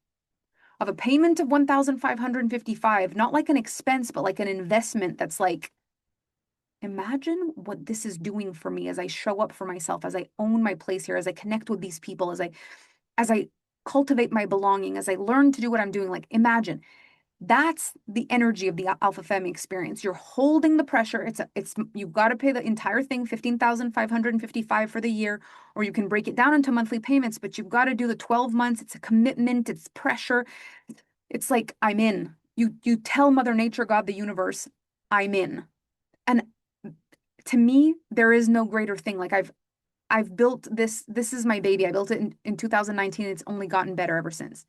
of a payment of $1,555, not like an expense, but like an investment that's like, imagine what this is doing for me as I show up for myself, as I own my place here, as I connect with these people, as I cultivate my belonging, as I learn to do what I'm doing. Like, imagine that's the energy of the Alpha Femme experience. You're holding the pressure. It's you've got to pay the entire thing, 15,555 for the year, or you can break it down into monthly payments, but you've got to do the 12 months. It's a commitment, it's pressure. It's like, I'm in. You tell Mother Nature, God, the universe, I'm in. And to me, there is no greater thing. Like, I've built this is my baby. I built it in 2019. It's only gotten better ever since.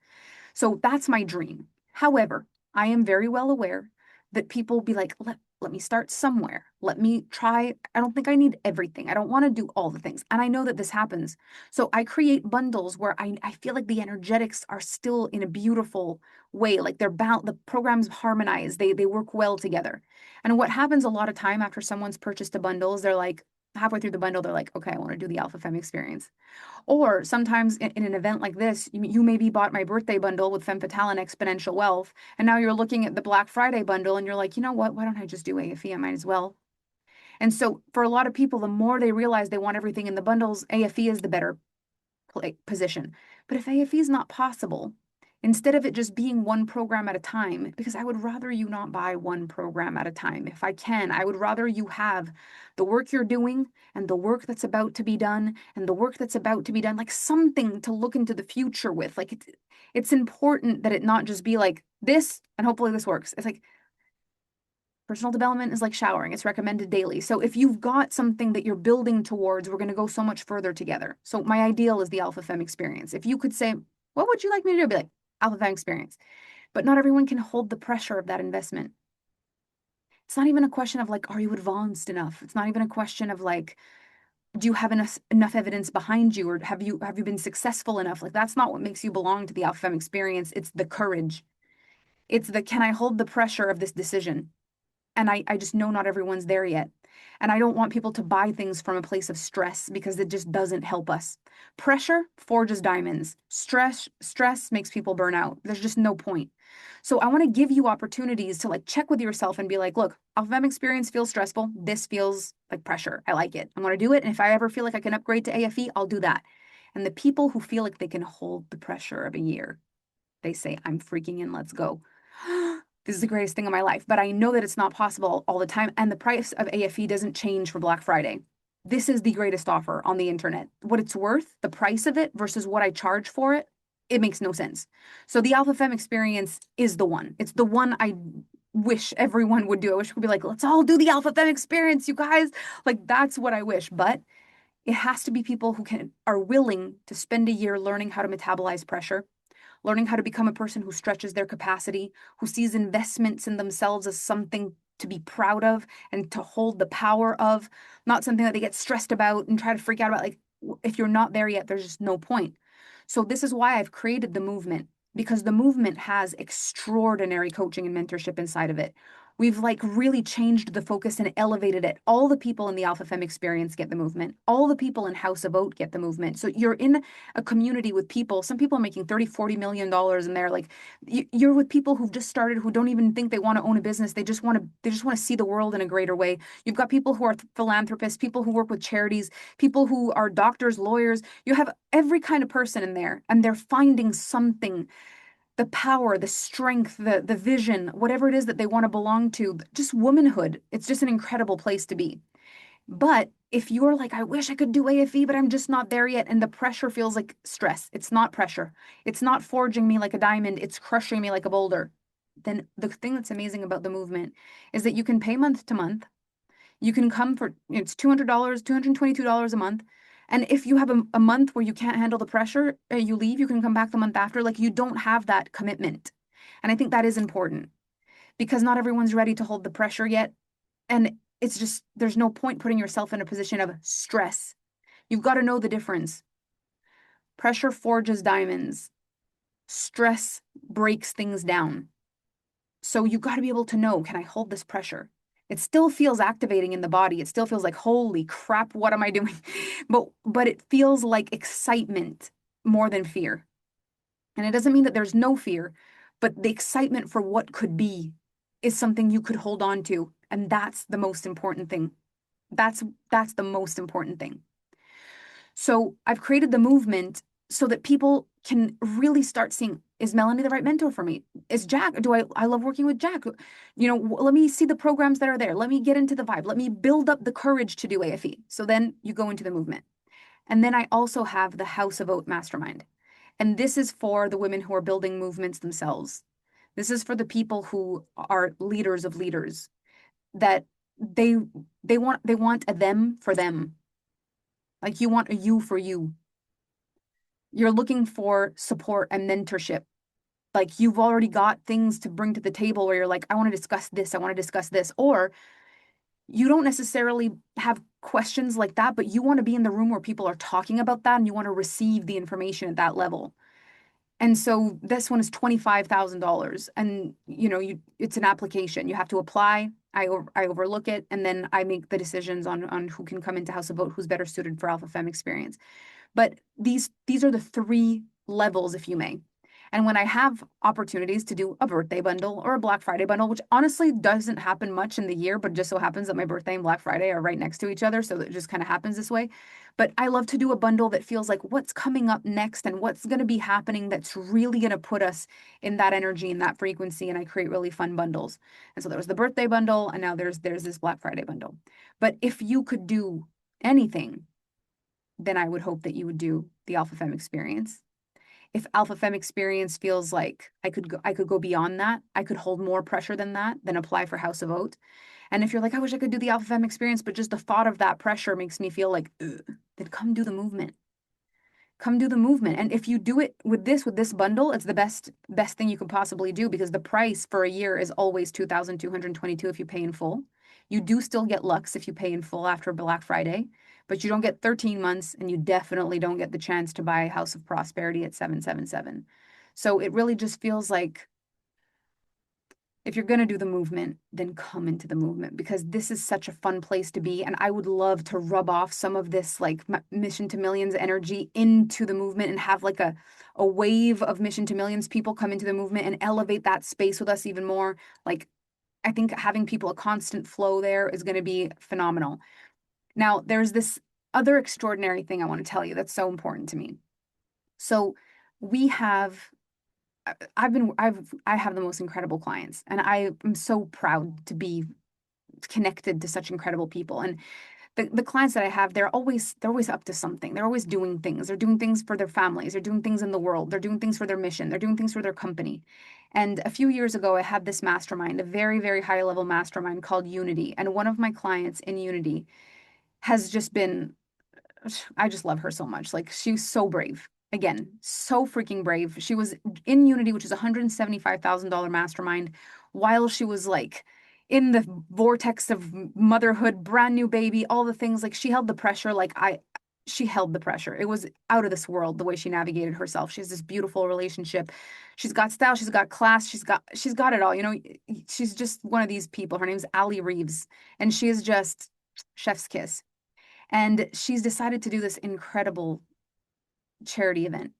So that's my dream. However, I am very well aware that people will be like, let me start somewhere. Let me try. I don't think I need everything. I don't want to do all the things. And I know that this happens. So I create bundles where I feel like the energetics are still in a beautiful way. Like the programs harmonize. They work well together. And what happens a lot of time after someone's purchased a bundle is they're like, halfway through the bundle, they're like, okay, I want to do the Alpha Femme experience. Or sometimes in an event like this, you maybe bought my birthday bundle with Femme Fatale and Exponential Wealth, and now you're looking at the Black Friday bundle and you're like, you know what? Why don't I just do AFE? I might as well. And so for a lot of people, the more they realize they want everything in the bundles, AFE is the better position. But if AFE is not possible, instead of it just being one program at a time, because I would rather you not buy one program at a time. If I can, I would rather you have the work you're doing and the work that's about to be done and the work that's about to be done, like something to look into the future with. Like it's important that it not just be like this and hopefully this works. It's like personal development is like showering. It's recommended daily. So if you've got something that you're building towards, we're going to go so much further together. So my ideal is the Alpha Femme experience. If you could say, what would you like me to do? I'd be like, Alpha Femme experience. But not everyone can hold the pressure of that investment. It's not even a question of like, are you advanced enough? It's not even a question of like, do you have enough evidence behind you, or have you been successful enough? Like, that's not what makes you belong to the Alpha Femme experience. It's the courage. It's the, can I hold the pressure of this decision? And I just know not everyone's there yet. And I don't want people to buy things from a place of stress because it just doesn't help us. Pressure forges diamonds. Stress makes people burn out. There's just no point. So I want to give you opportunities to like check with yourself and be like, look, Alpha Femme experience feels stressful. This feels like pressure. I like it. I'm going to do it. And if I ever feel like I can upgrade to AFE, I'll do that. And the people who feel like they can hold the pressure of a year, they say, I'm freaking in, let's go. This is the greatest thing in my life. But I know that it's not possible all the time. And the price of AFE doesn't change for Black Friday. This is the greatest offer on the internet. What it's worth, the price of it versus what I charge for it, it makes no sense. So the Alpha Femme experience is the one. It's the one I wish everyone would do. I wish we could be like, let's all do the Alpha Femme experience, you guys. Like that's what I wish. But it has to be people who can are willing to spend a year learning how to metabolize pressure, learning how to become a person who stretches their capacity, who sees investments in themselves as something to be proud of and to hold the power of, not something that they get stressed about and try to freak out about. Like, if you're not there yet, there's just no point. So, this is why I've created the movement, because the movement has extraordinary coaching and mentorship inside of it. We've like really changed the focus and elevated it. All the people in the Alpha Femme experience get the movement. All the people in House of Oat get the movement. So you're in a community with people. Some people are making 30, 40 million dollars and they're like, you're with people who've just started, who don't even think they want to own a business. They just want to see the world in a greater way. You've got people who are philanthropists, people who work with charities, people who are doctors, lawyers. You have every kind of person in there, and they're finding something, the power, the strength, the vision, whatever it is that they want to belong to, just womanhood. It's just an incredible place to be. But if you're like, I wish I could do AFE, but I'm just not there yet, and the pressure feels like stress, it's not pressure. It's not forging me like a diamond, it's crushing me like a boulder. Then the thing that's amazing about the movement is that you can pay month to month. You can come for, it's $200, $222 a month. And if you have a month where you can't handle the pressure, you leave, you can come back the month after. Like you don't have that commitment. And I think that is important because not everyone's ready to hold the pressure yet. And it's just, there's no point putting yourself in a position of stress. You've got to know the difference. Pressure forges diamonds, stress breaks things down. So you got to be able to know, can I hold this pressure? It still feels activating in the body. It still feels like, holy crap, what am I doing? But it feels like excitement more than fear. And it doesn't mean that there's no fear, but the excitement for what could be is something you could hold on to. And that's the most important thing. That's the most important thing. So I've created the movement so that people can really start seeing, is Melanie the right mentor for me? Is Jack, I love working with Jack. Let me see the programs that are there. Let me get into the vibe. Let me build up the courage to do AFE. So then you go into the movement. And then I also have the House of Oat Mastermind. And this is for the women who are building movements themselves. This is for the people who are leaders of leaders, that they they want a them for them. Like you want a you for you. You're looking for support and mentorship. Like you've already got things to bring to the table where you're like, I want to discuss this, I want to discuss this. Or you don't necessarily have questions like that, but you want to be in the room where people are talking about that and you want to receive the information at that level. And so this one is $25,000 and it's an application. You have to apply. I overlook it and then I make the decisions on who can come into House of Vote, who's better suited for Alpha Femme experience. But these are the three levels, if you may. And when I have opportunities to do a birthday bundle or a Black Friday bundle, which honestly doesn't happen much in the year, but just so happens that my birthday and Black Friday are right next to each other. So it just kind of happens this way. But I love to do a bundle that feels like what's coming up next and what's going to be happening that's really going to put us in that energy and that frequency. And I create really fun bundles. And so there was the birthday bundle, and now there's this Black Friday bundle. But if you could do anything, then I would hope that you would do the Alpha Femme experience. If Alpha Femme experience feels like I could go beyond that, I could hold more pressure than that, then apply for House of Oat. And if you're like, I wish I could do the Alpha Femme experience, but just the thought of that pressure makes me feel like, ugh, then come do the movement. Come do the movement. And if you do it with this bundle, it's the best thing you could possibly do because the price for a year is always 2,222 if you pay in full. You do still get Lux if you pay in full after Black Friday, but you don't get 13 months and you definitely don't get the chance to buy House of Prosperity at 777. So it really just feels like if you're going to do the movement, then come into the movement because this is such a fun place to be. And I would love to rub off some of this like Mission to Millions energy into the movement and have like a wave of Mission to Millions people come into the movement and elevate that space with us even more. Like, I think having people a constant flow there is going to be phenomenal. Now, there's this other extraordinary thing I want to tell you that's so important to me. So we have I have the most incredible clients, and I am so proud to be connected to such incredible people. And the clients that I have, they're always up to something. They're always doing things. They're doing things for their families. They're doing things in the world. They're doing things for their mission. They're doing things for their company. And a few years ago, I had this mastermind, a very, very high level mastermind called Unity. And one of my clients in Unity has just been, I just love her so much. Like she's so brave. Again, so freaking brave. She was in Unity, which is a $175,000 mastermind, while she was like in the vortex of motherhood, brand new baby, all the things. Like she held the pressure. She held the pressure. It was out of this world the way she navigated herself. She has this beautiful relationship. She's got style. She's got class. She's got it all. You know, she's just one of these people. Her name's Allie Reeves, and she is just chef's kiss. And she's decided to do this incredible charity event.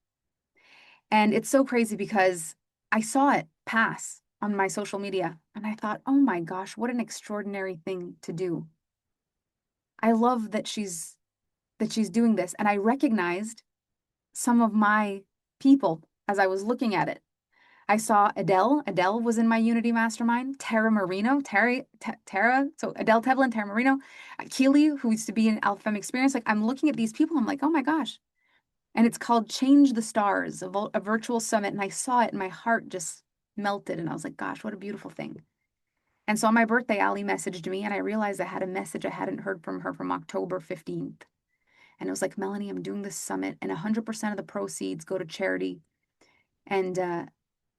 And it's so crazy because I saw it pass on my social media and I thought, oh my gosh, what an extraordinary thing to do. I love that she's doing this. And I recognized some of my people as I was looking at it. I saw Adele. Adele was in my Unity Mastermind. Tara Marino, Tara. So Adele Tevlin, Tara Marino, Keely, who used to be in Alpha Femme Experience. Like I'm looking at these people, I'm like, oh my gosh. And it's called Change the Stars, a virtual summit. And I saw it and my heart just melted. And I was like, gosh, what a beautiful thing. And so on my birthday, Ali messaged me and I realized I had a message I hadn't heard from her from October 15th. And it was like, Melanie, I'm doing this summit and 100% of the proceeds go to charity. And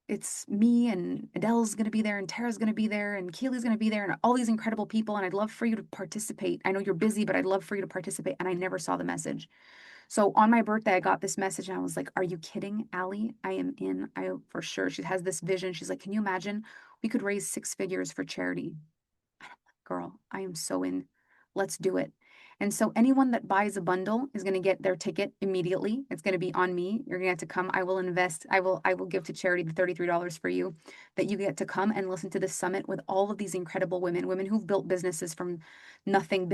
it's me and Adele's going to be there and Tara's going to be there and Keely's going to be there and all these incredible people. And I'd love for you to participate. I know you're busy, but I'd love for you to participate. And I never saw the message. So on my birthday, I got this message and I was like, are you kidding, Allie? I am in. I for sure. She has this vision. She's like, can you imagine? We could raise 6 figures for charity. Girl, I am so in. Let's do it. And so anyone that buys a bundle is going to get their ticket immediately. It's going to be on me. You're going to have to come. I will invest. I will give to charity the $33 for you that you get to come and listen to this summit with all of these incredible women, women who've built businesses from nothing,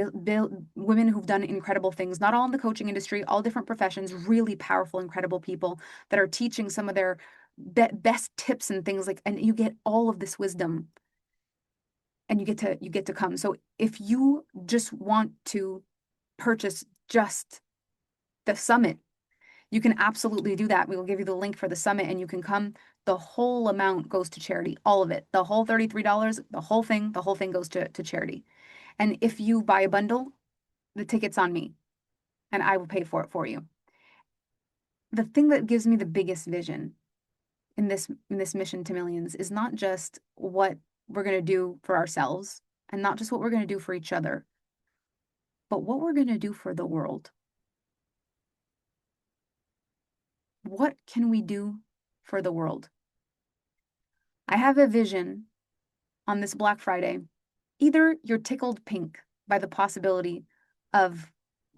women who've done incredible things, not all in the coaching industry, all different professions, really powerful, incredible people that are teaching some of their best tips and things like, and you get all of this wisdom and you get to come. So if you just want to purchase just the summit, you can absolutely do that. We will give you the link for the summit and you can come. The whole amount goes to charity, all of it. The whole $33, the whole thing goes to charity. And if you buy a bundle, the ticket's on me and I will pay for it for you. The thing that gives me the biggest vision in this mission to millions is not just what we're going to do for ourselves and not just what we're going to do for each other, but what we're going to do for the world. What can we do for the world? I have a vision on this Black Friday. Either you're tickled pink by the possibility of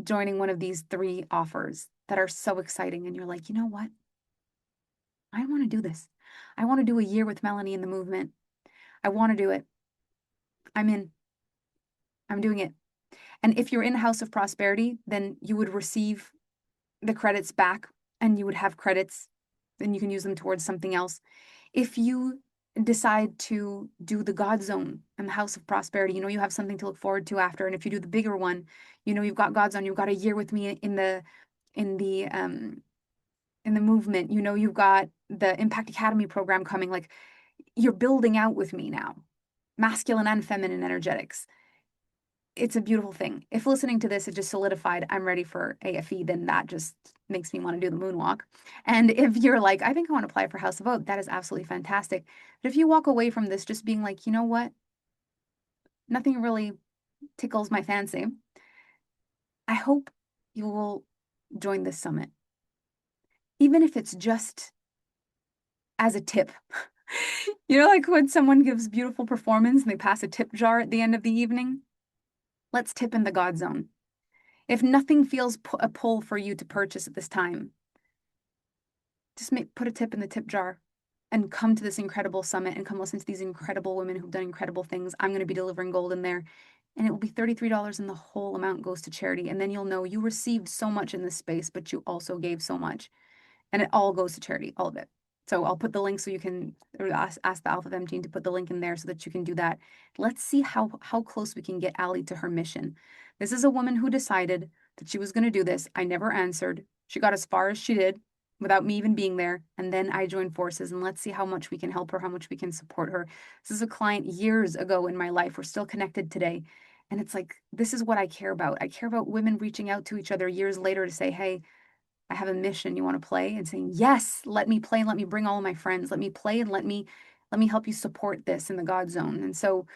joining one of these 3 offers that are so exciting, and you're like, you know what? I want to do this. I want to do a year with Melanie in the movement. I want to do it. I'm in. I'm doing it. And if you're in House of Prosperity, then you would receive the credits back and you would have credits, then you can use them towards something else. If you decide to do the God Zone and the House of Prosperity, you have something to look forward to after. And if you do the bigger one, you've got God Zone, you've got a year with me in the movement, you've got the Impact Academy program coming. Like you're building out with me now, masculine and feminine energetics. It's a beautiful thing. If listening to this, it just solidified I'm ready for AFE, then that just makes me want to do the moonwalk. And if you're like, I think I want to apply for House of Vote, that is absolutely fantastic. But if you walk away from this just being like, you know what? Nothing really tickles my fancy. I hope you will join this summit. Even if it's just as a tip. Like when someone gives beautiful performance and they pass a tip jar at the end of the evening? Let's tip in the God Zone. If nothing feels a pull for you to purchase at this time, just put a tip in the tip jar and come to this incredible summit and come listen to these incredible women who've done incredible things. I'm going to be delivering gold in there. And it will be $33 and the whole amount goes to charity. And then you'll know you received so much in this space, but you also gave so much. And it all goes to charity, all of it. So I'll put the link so you can or ask the Alpha Femme team to put the link in there so that you can do that. Let's see how close we can get Allie to her mission. This is a woman who decided that she was going to do this. I never answered. She got as far as she did without me even being there. And then I joined forces and let's see how much we can help her, how much we can support her. This is a client years ago in my life. We're still connected today. And it's like, this is what I care about. I care about women reaching out to each other years later to say, hey, I have a mission. You want to play? And saying, yes, let me play and let me bring all of my friends. Let me play and let me help you support this in the God zone. And so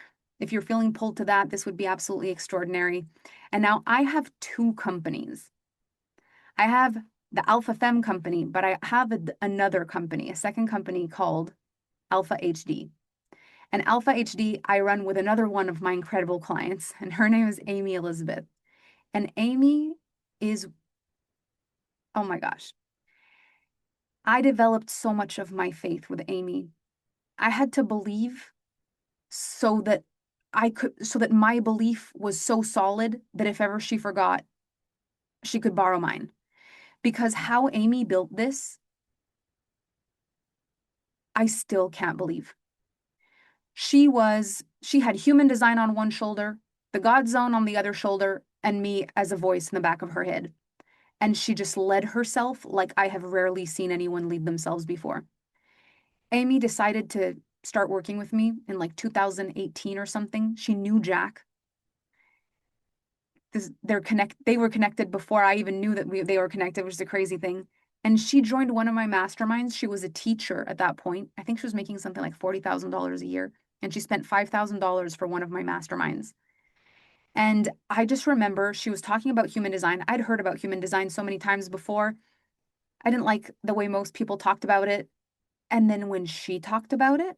if you're feeling pulled to that, this would be absolutely extraordinary. And now I have two companies. I have the Alpha Femme company, but I have another company, a second company called Alpha HD. And Alpha HD, I run with another one of my incredible clients, and her name is Amy Elizabeth. And Amy is, oh my gosh, I developed so much of my faith with Amy. I had to believe so that so that my belief was so solid that if ever she forgot, she could borrow mine. Because how Amy built this, I still can't believe. She had human design on one shoulder, the God zone on the other shoulder, and me as a voice in the back of her head. And she just led herself like I have rarely seen anyone lead themselves before. Amy decided to start working with me in like 2018 or something. She knew Jack. They were connected before I even knew that they were connected, which is a crazy thing. And she joined one of my masterminds. She was a teacher at that point. I think she was making something like $40,000 a year. And she spent $5,000 for one of my masterminds. And I just remember she was talking about human design. I'd heard about human design so many times before. I didn't like the way most people talked about it. And then when she talked about it,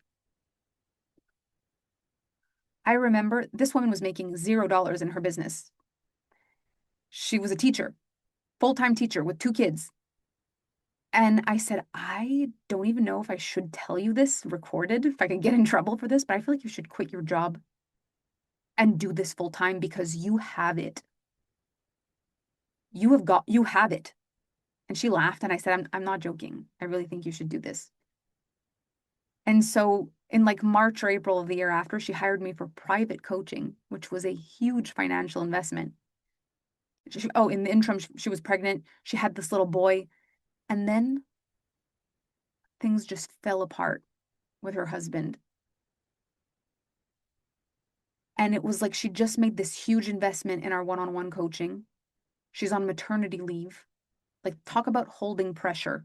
I remember this woman was making $0 in her business. She was a teacher, full-time teacher with two kids. And I said, I don't even know if I should tell you this recorded, if I can get in trouble for this, but I feel like you should quit your job and do this full time because you have it. You have it. And she laughed and I said, I'm not joking. I really think you should do this. And so in like March or April of the year after, she hired me for private coaching, which was a huge financial investment. In the interim, she was pregnant. She had this little boy. And then things just fell apart with her husband. And it was like she just made this huge investment in our one-on-one coaching. She's on maternity leave. Like, talk about holding pressure.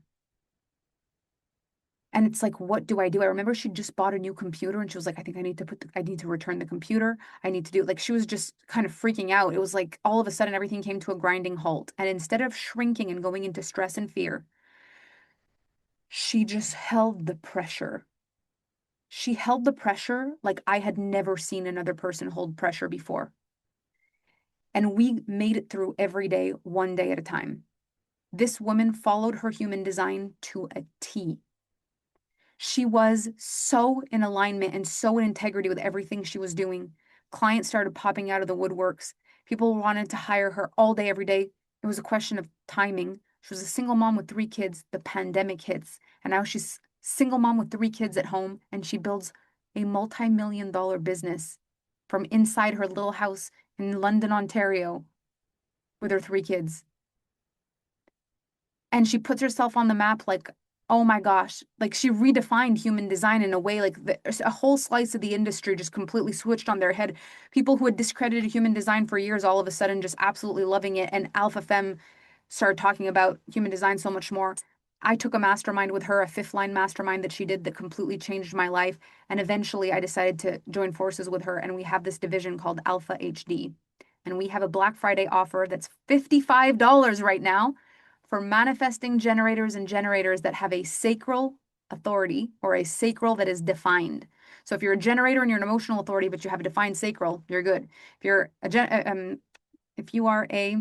And it's like, what do I do? I remember she just bought a new computer and she was like, I think I need to return the computer. I need to do like she was just kind of freaking out. It was like all of a sudden everything came to a grinding halt. And instead of shrinking and going into stress and fear, she just held the pressure. She held the pressure like I had never seen another person hold pressure before. And we made it through every day, one day at a time. This woman followed her human design to a T. She was so in alignment and so in integrity with everything she was doing. Clients started popping out of the woodworks. People wanted to hire her all day, every day. It was a question of timing. She was a single mom with three kids. The pandemic hits, and now she's single mom with three kids at home, and she builds a multi-million-dollar business from inside her little house in London, Ontario, with her three kids. And she puts herself on the map like, oh my gosh, like she redefined human design in a way like a whole slice of the industry just completely switched on their head. People who had discredited human design for years all of a sudden just absolutely loving it. And Alpha Femme started talking about human design so much more. I took a mastermind with her, a fifth line mastermind that she did that completely changed my life. And eventually I decided to join forces with her. And we have this division called Alpha HD. And we have a Black Friday offer that's $55 right now for manifesting generators and generators that have a sacral authority or a sacral that is defined. So if you're a generator and you're an emotional authority, but you have a defined sacral, you're good. If you are a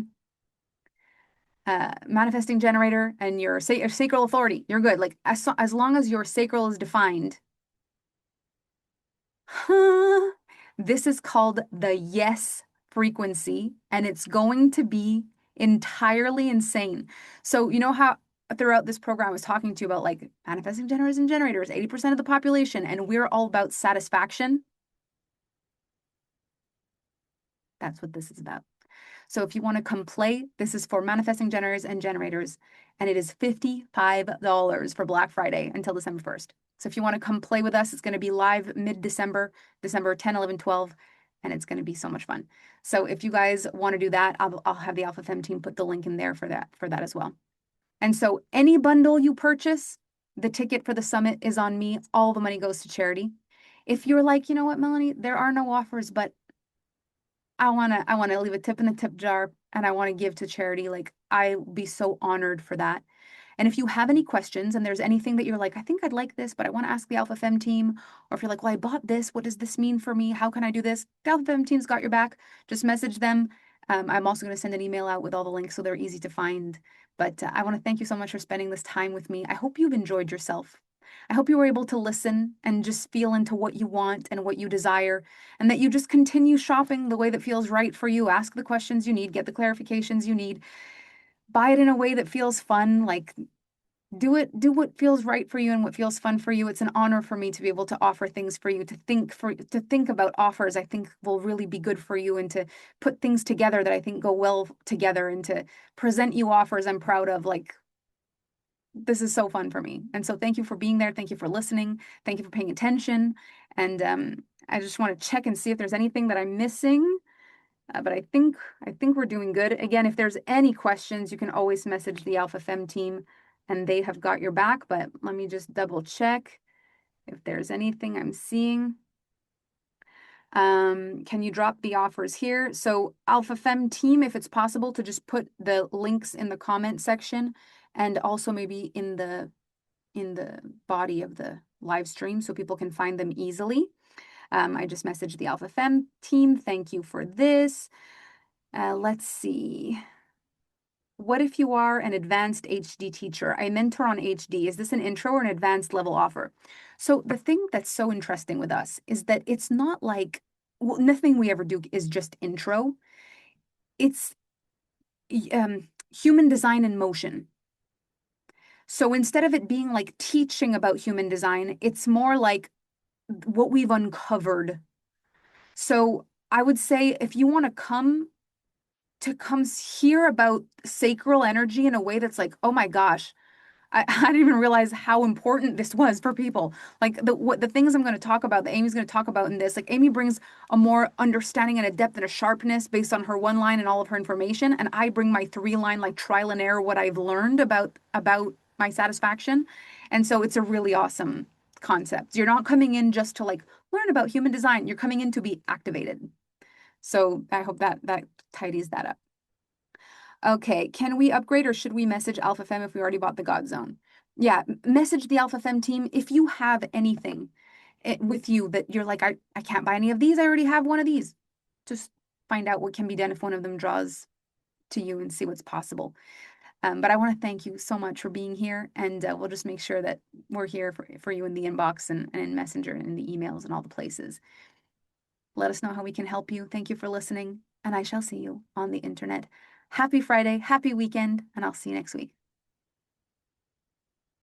manifesting generator and you're a sacral authority, you're good. Like as long as your sacral is defined, this is called the yes frequency, and it's going to be entirely insane. So, you know how throughout this program, I was talking to you about like manifesting generators and generators, 80% of the population, and we're all about satisfaction. That's what this is about. So if you want to come play, this is for manifesting generators and generators, and it is $55 for Black Friday until December 1st. So if you want to come play with us, it's going to be live mid-December, December 10, 11, 12, and it's going to be so much fun. So if you guys want to do that, I'll have the Alpha Femme team put the link in there for that as well. And so any bundle you purchase, the ticket for the summit is on me. All the money goes to charity. If you're like, you know what, Melanie, there are no offers, but I wanna leave a tip in the tip jar and I want to give to charity. Like I'll be so honored for that. And if you have any questions and there's anything that you're like, I think I'd like this, but I want to ask the Alpha Femme team, or if you're like, well, I bought this, what does this mean for me? How can I do this? The Alpha Femme team's got your back. Just message them. I'm also going to send an email out with all the links so they're easy to find. But I want to thank you so much for spending this time with me. I hope you've enjoyed yourself. I hope you were able to listen and just feel into what you want and what you desire, and that you just continue shopping the way that feels right for you. Ask the questions you need, get the clarifications you need, buy it in a way that feels fun. Like do what feels right for you and what feels fun for you. It's an honor for me to be able to offer things for you, to think about offers I think will really be good for you, and to put things together that I think go well together, and to present you offers I'm proud of. Like this is so fun for me. And so thank you for being there. Thank you for listening. Thank you for paying attention. And I just want to check and see if there's anything that I'm missing. But I think we're doing good. Again, if there's any questions, you can always message the Alpha Femme team and they have got your back. But let me just double check if there's anything I'm seeing. Can you drop the offers here? So Alpha Femme team, if it's possible, to just put the links in the comment section, and also maybe in the body of the live stream so people can find them easily. I just messaged the Alpha Femme team. Thank you for this. Let's see. What if you are an advanced HD teacher? I mentor on HD. Is this an intro or an advanced level offer? So the thing that's so interesting with us is that it's not like, well, nothing we ever do is just intro. It's human design in motion. So instead of it being like teaching about human design, it's more like what we've uncovered. So I would say if you want to come hear about sacral energy in a way that's like, oh my gosh, I didn't even realize how important this was for people. Like the things I'm going to talk about, that Amy's going to talk about in this, like Amy brings a more understanding and a depth and a sharpness based on her one line and all of her information, and I bring my three line, like trial and error, what I've learned about my satisfaction. And so it's a really awesome concept. You're not coming in just to like learn about human design. You're coming in to be activated. So I hope that tidies that up. Okay, can we upgrade or should we message Alpha Femme if we already bought the God Zone? Yeah, message the Alpha Femme team if you have anything with you that you're like, I can't buy any of these. I already have one of these. Just find out what can be done if one of them draws to you and see what's possible. But I want to thank you so much for being here, and we'll just make sure that we're here for you in the inbox and in Messenger and in the emails and all the places. Let us know how we can help you. Thank you for listening, and I shall see you on the internet. Happy Friday, happy weekend, and I'll see you next week.